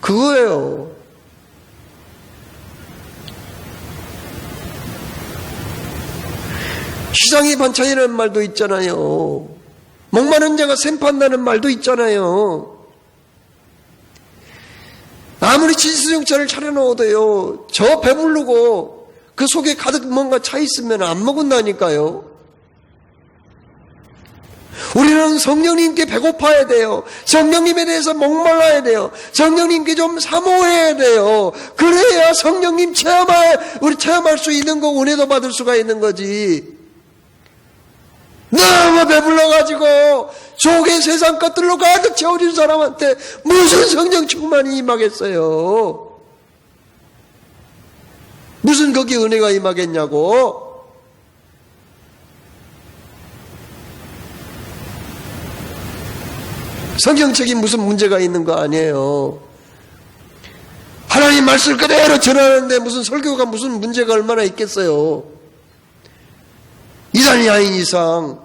그거예요. 시장이 반찬이라는 말도 있잖아요. 목마른 자가 샘판다는 말도 있잖아요. 아무리 진수정차를 차려놓아도요, 저 배부르고 그 속에 가득 뭔가 차 있으면 안 먹은다니까요. 우리는 성령님께 배고파야 돼요. 성령님에 대해서 목말라야 돼요. 성령님께 좀 사모해야 돼요. 그래야 성령님 우리 체험할 수 있는 거, 은혜도 받을 수가 있는 거지. 너무 배불러가지고 속에 세상 것들로 가득 채워진 사람한테 무슨 성령 충만이 임하겠어요? 무슨 거기에 은혜가 임하겠냐고? 성경적인 무슨 문제가 있는 거 아니에요. 하나님 말씀 그대로 전하는데 무슨 설교가 무슨 문제가 얼마나 있겠어요. 이단 야인 이상.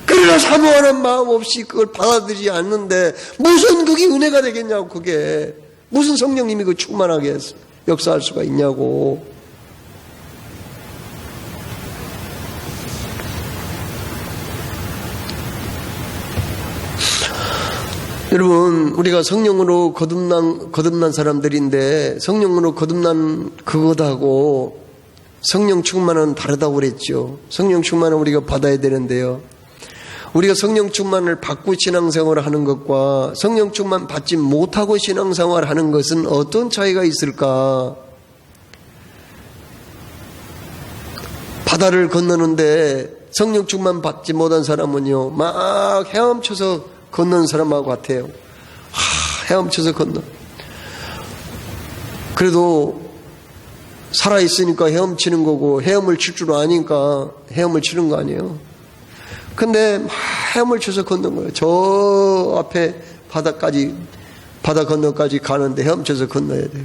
그러나 사모하는 마음 없이 그걸 받아들이지 않는데 무슨 그게 은혜가 되겠냐고. 그게 무슨 성령님이 그 충만하게 역사할 수가 있냐고. 여러분, 우리가 성령으로 거듭난 사람들인데 성령으로 거듭난 그것하고 성령 충만은 다르다고 그랬죠. 성령 충만은 우리가 받아야 되는데요. 우리가 성령 충만을 받고 신앙생활을 하는 것과 성령 충만 받지 못하고 신앙생활을 하는 것은 어떤 차이가 있을까? 바다를 건너는데 성령 충만 받지 못한 사람은요, 막 헤엄쳐서 건너는 사람하고 같아요. 헤엄쳐서 건너. 그래도 살아있으니까 헤엄치는 거고 헤엄을 칠 줄 아니까 헤엄을 치는 거 아니에요. 근데 막 헤엄을 쳐서 걷는 거예요. 저 앞에 바다 건너까지 가는데 헤엄쳐서 건너야 돼요.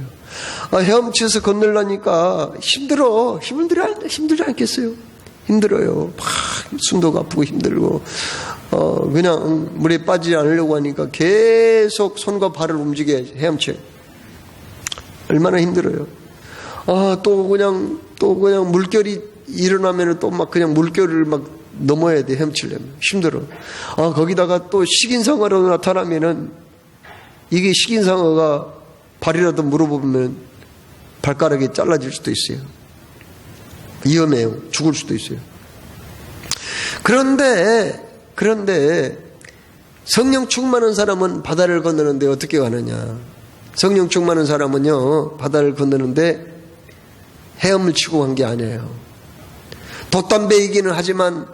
헤엄쳐서 건너려니까 힘들지 않겠어요? 힘들어요. 막 숨도 아프고 힘들고 그냥 물에 빠지지 않으려고 하니까 계속 손과 발을 움직여야 헤엄쳐요. 얼마나 힘들어요. 또 그냥 물결이 일어나면 또 막 그냥 물결을 막 넘어야 돼. 헤엄치려면 힘들어. 거기다가 또 식인상어로 나타나면은 이게 식인상어가 발이라도 물어보면 발가락이 잘라질 수도 있어요. 위험해요. 죽을 수도 있어요. 그런데 성령 충만한 사람은 바다를 건너는데 어떻게 가느냐? 성령 충만한 사람은요, 바다를 건너는데 헤엄을 치고 간 게 아니에요. 돛담배이기는 하지만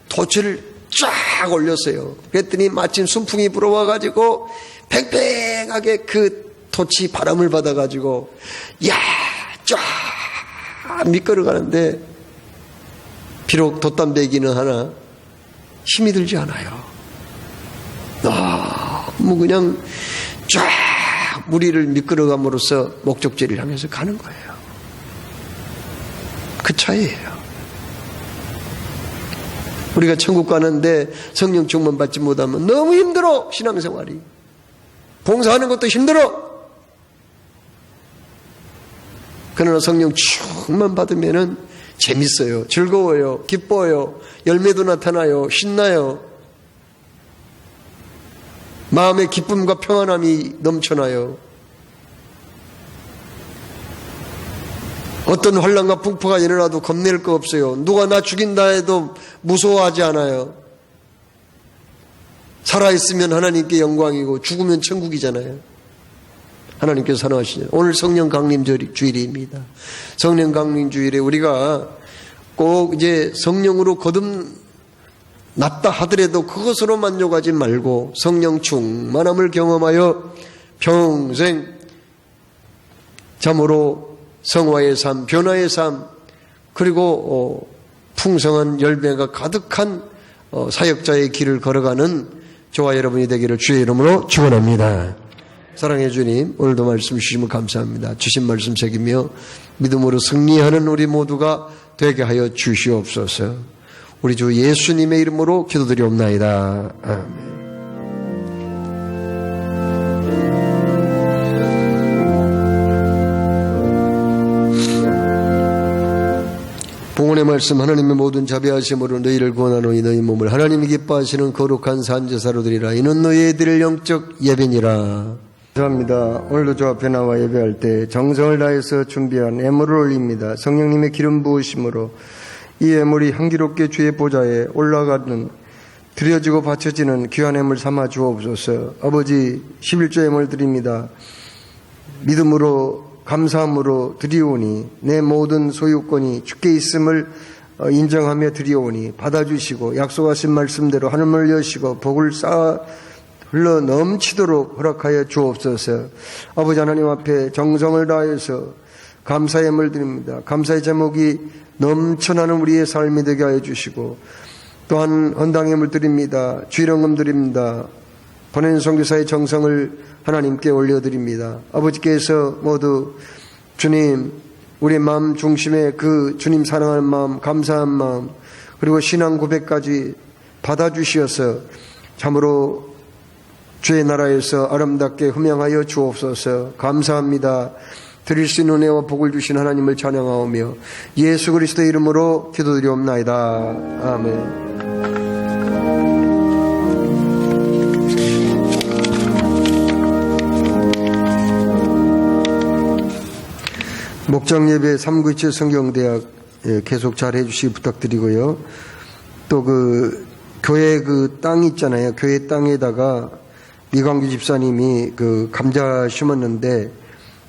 돛을 쫙 올렸어요. 그랬더니 마침 순풍이 불어와가지고 팽팽하게 그 돛이 바람을 받아가지고 쫙 미끄러 가는데 비록 돛담배이기는 하나 힘이 들지 않아요. 너무 그냥 쫙 무리를 미끄러감으로써 목적지를 향해서 가는 거예요. 그 차이예요. 우리가 천국 가는데 성령 충만 받지 못하면 너무 힘들어. 신앙생활이 봉사하는 것도 힘들어. 그러나 성령 충만 받으면은 재밌어요. 즐거워요. 기뻐요. 열매도 나타나요. 신나요. 마음의 기쁨과 평안함이 넘쳐나요. 어떤 환난과 풍파가 일어나도 겁낼 거 없어요. 누가 나 죽인다 해도 무서워하지 않아요. 살아있으면 하나님께 영광이고 죽으면 천국이잖아요. 하나님께서 사랑하시죠. 오늘 성령 강림 주일입니다. 성령 강림 주일에 우리가 꼭 이제 성령으로 거듭났다 하더라도 그것으로 만족하지 말고 성령 충만함을 경험하여 평생 참으로 성화의 삶, 변화의 삶, 그리고 풍성한 열매가 가득한 사역자의 길을 걸어가는 저와 여러분이 되기를 주의 이름으로 축원합니다. 사랑해 주님, 오늘도 말씀 주시면 감사합니다. 주신 말씀 새기며 믿음으로 승리하는 우리 모두가 되게 하여 주시옵소서. 우리 주 예수님의 이름으로 기도드리옵나이다. 아멘. 봉헌의 말씀, 하나님의 모든 자비하심으로 너희를 구원하노니 너희 몸을 하나님이 기뻐하시는 거룩한 산제사로 드리라. 이는 너희의 드릴 영적 예배니라. 감사합니다. 오늘도 저 앞에 나와 예배할 때 정성을 다해서 준비한 예물을 올립니다. 성령님의 기름 부으심으로 이 예물이 향기롭게 주의 보좌에 올라가는 드려지고 바쳐지는 귀한 예물 삼아 주옵소서. 아버지, 11조 예물 드립니다. 믿음으로 감사함으로 드리오니 내 모든 소유권이 주께 있음을 인정하며 드리오니 받아주시고 약속하신 말씀대로 하늘을 여시고 복을 쌓아 흘러 넘치도록 허락하여 주옵소서. 아버지 하나님 앞에 정성을 다해서 감사의 예물 드립니다. 감사의 제목이 넘쳐나는 우리의 삶이 되게 하여 주시고 또한 헌당 예물 드립니다. 주일헌금 드립니다. 보낸 선교사의 정성을 하나님께 올려드립니다. 아버지께서 모두 주님, 우리의 마음 중심에 그 주님 사랑하는 마음, 감사한 마음, 그리고 신앙 고백까지 받아주시어서 참으로 주의 나라에서 아름답게 흠양하여 주옵소서. 감사합니다. 드릴 수 있는 은혜와 복을 주신 하나님을 찬양하오며 예수 그리스도의 이름으로 기도드리옵나이다. 아멘. 목장예배 397 성경대학 계속 잘 해주시기 부탁드리고요. 또 그 교회 그 땅 있잖아요. 교회 땅에다가 이광규 집사님이 그 감자 심었는데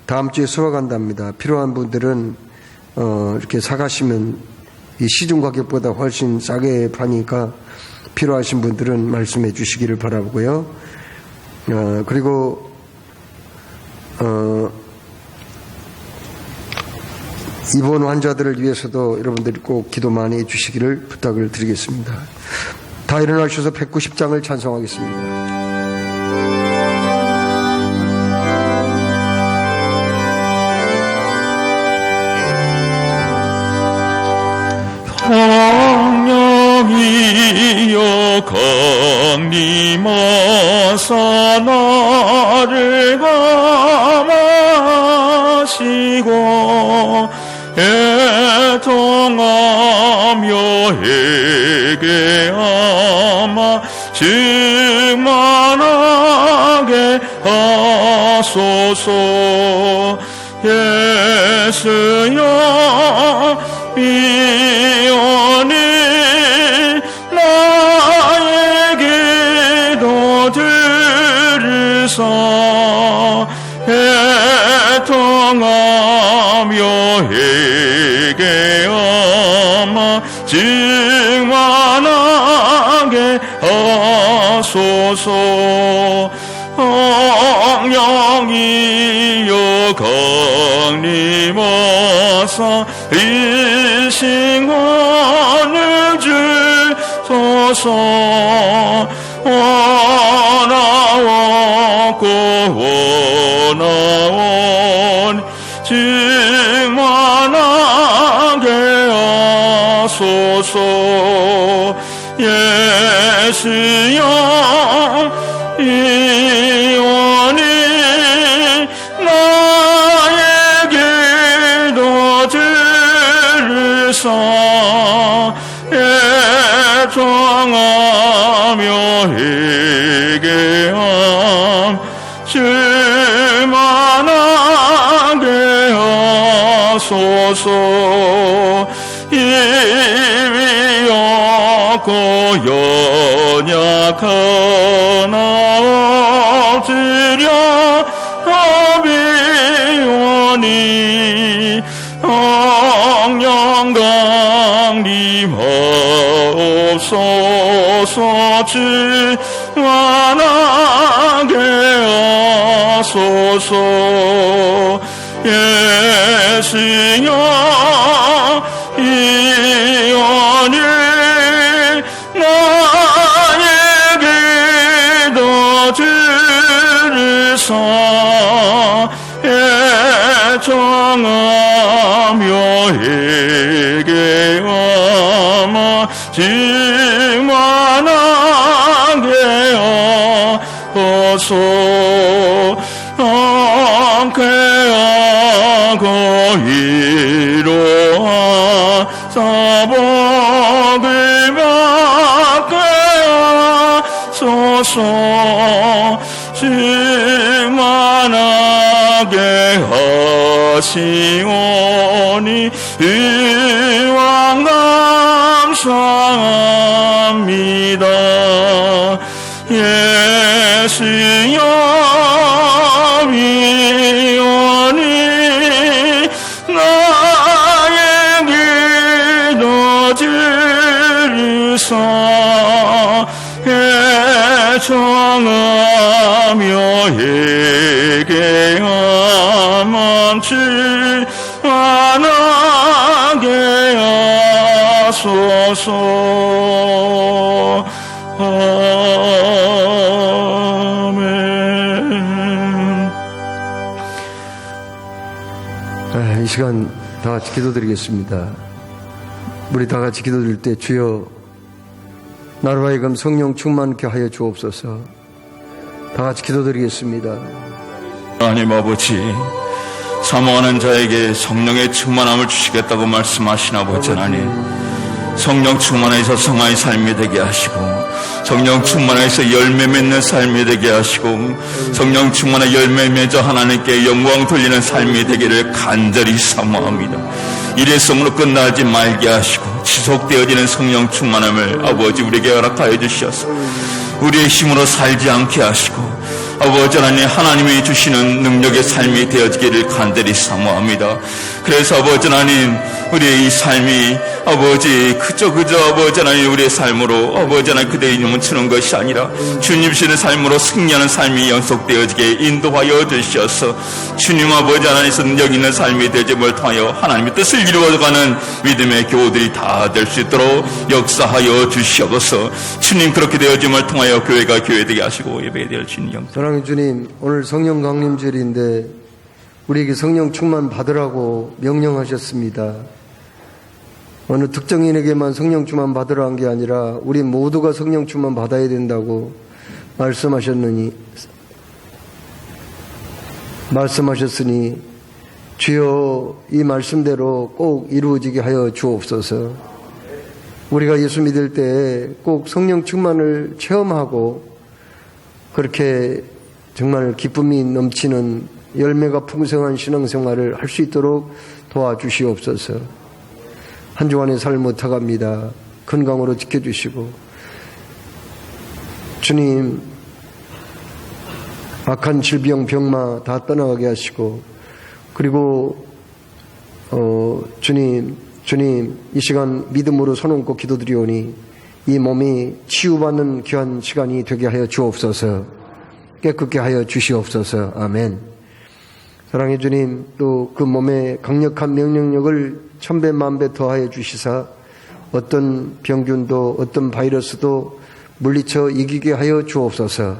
다음 주에 수확한답니다. 필요한 분들은 이렇게 사가시면 이 시중 가격보다 훨씬 싸게 파니까 필요하신 분들은 말씀해 주시기를 바라고요. 그리고 입원 환자들을 위해서도 여러분들이 꼭 기도 많이 해주시기를 부탁을 드리겠습니다. 다 일어나셔서 190장을 찬송하겠습니다. 성령이여 강림하사 나를 감하시고 애통하며 회개하마 증만하게 하소서. 예수여 미연히 나의 기도 들으사 애통하며 회개하마 증만하게 하소서. 성령이여 강림하사 일신권을 주소서. 원하옵고 원하온 증만하게 하소서. 예수여 이원이 나의 기도 들으사 애통하며 회개함 증만하게 하소서. 힘이 없고 연약하나 엎드려 성령 강림하옵소서. 충만하게 하소서. 예수여 이 언을 나에게도 들으사 애청하며 회개하며 증만하게 하소서. 함께하고 이로하 사복을 받게 하소서. 충만하게 하시오니 의왕 감사합니다. 예수여 미오니 나에게도 들으사 애청하며 회개하면 충만하게 하소서. 이 시간 다 같이 기도드리겠습니다. 우리 다 같이 기도드릴 때 주여 나로 하여금 성령 충만케 하여 주옵소서. 다 같이 기도드리겠습니다. 하나님 아버지, 사모하는 자에게 성령의 충만함을 주시겠다고 말씀하신 아버지 하나님, 성령 충만해서 성화의 삶이 되게 하시고, 성령 충만해서 열매 맺는 삶이 되게 하시고, 성령 충만해 열매 맺어 하나님께 영광 돌리는 삶이 되기를 간절히 사모합니다. 일회성으로 끝나지 말게 하시고 지속되어지는 성령 충만함을 아버지 우리에게 허락하여 주시어서 우리의 힘으로 살지 않게 하시고 아버지 하나님, 하나님이 주시는 능력의 삶이 되어지기를 간절히 사모합니다. 그래서 아버지 하나님, 우리의 이 삶이 아버지 그저 아버지 하나님 우리의 삶으로 아버지 하나님 그대의 이름을 치는 것이 아니라 주님 주시는 삶으로 승리하는 삶이 연속되어지게 인도하여 주시어서 주님 아버지 하나님께서 능력 있는 삶이 되짐을 통하여 하나님의 뜻을 이루어가는 믿음의 교우들이 다 될 수 있도록 역사하여 주시옵소서. 주님 그렇게 되어짐을 통하여 교회가 교회되게 하시고 예배될 주님 영광. 사랑의 주님, 오늘 성령 강림절인데 우리에게 성령 충만 받으라고 명령하셨습니다. 어느 특정인에게만 성령 충만 받으라 한 게 아니라 우리 모두가 성령 충만 받아야 된다고 말씀하셨으니 주여 이 말씀대로 꼭 이루어지게 하여 주옵소서. 우리가 예수 믿을 때 꼭 성령 충만을 체험하고 그렇게 정말 기쁨이 넘치는 열매가 풍성한 신앙생활을 할 수 있도록 도와주시옵소서. 한 주간의 삶을 타갑니다. 건강으로 지켜주시고 주님, 악한 질병 병마 다 떠나가게 하시고 그리고 주님 이 시간 믿음으로 손 얹고 기도드리오니 이 몸이 치유받는 귀한 시간이 되게 하여 주옵소서. 깨끗게 하여 주시옵소서. 아멘. 사랑의 주님, 또 그 몸에 강력한 명령력을 천배 만배 더하여 주시사 어떤 병균도 어떤 바이러스도 물리쳐 이기게 하여 주옵소서.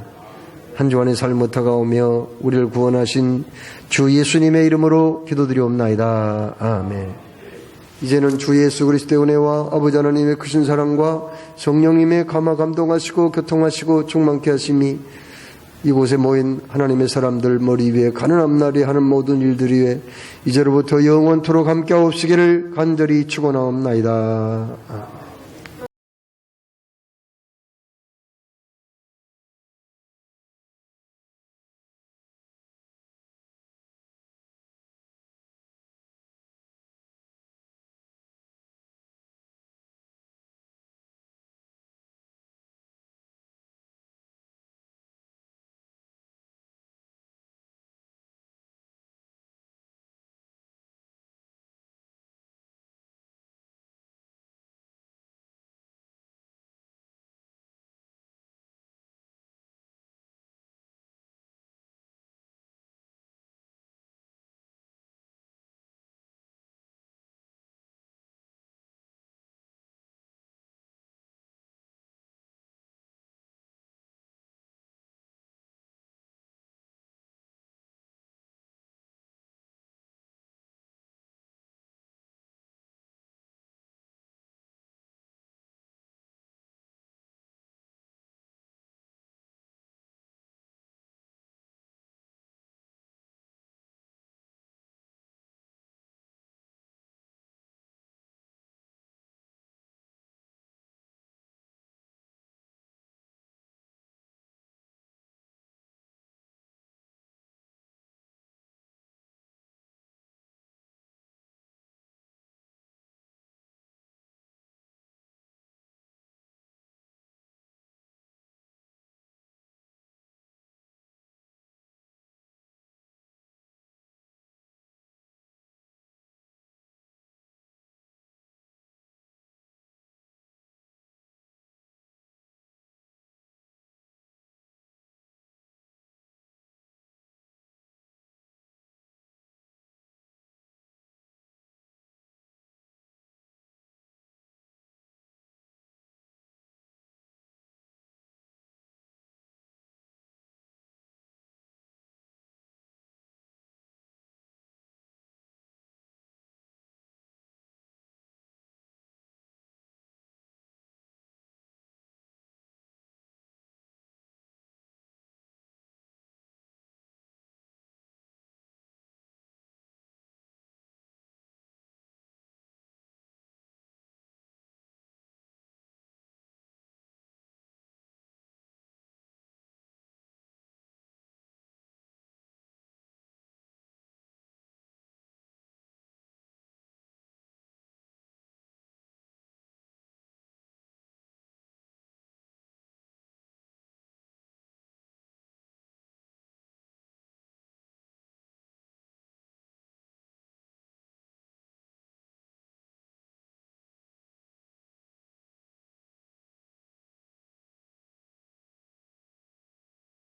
한 주간의 삶을 다가오며 우리를 구원하신 주 예수님의 이름으로 기도드리옵나이다. 아멘. 이제는 주 예수 그리스도의 은혜와 아버지 하나님의 크신 사랑과 성령님의 감화 감동하시고 교통하시고 충만케 하심이 이곳에 모인 하나님의 사람들 머리 위에 가는 앞날에 하는 모든 일들 위에 이제로부터 영원토록 함께하옵시기를 간절히 축원하옵나이다.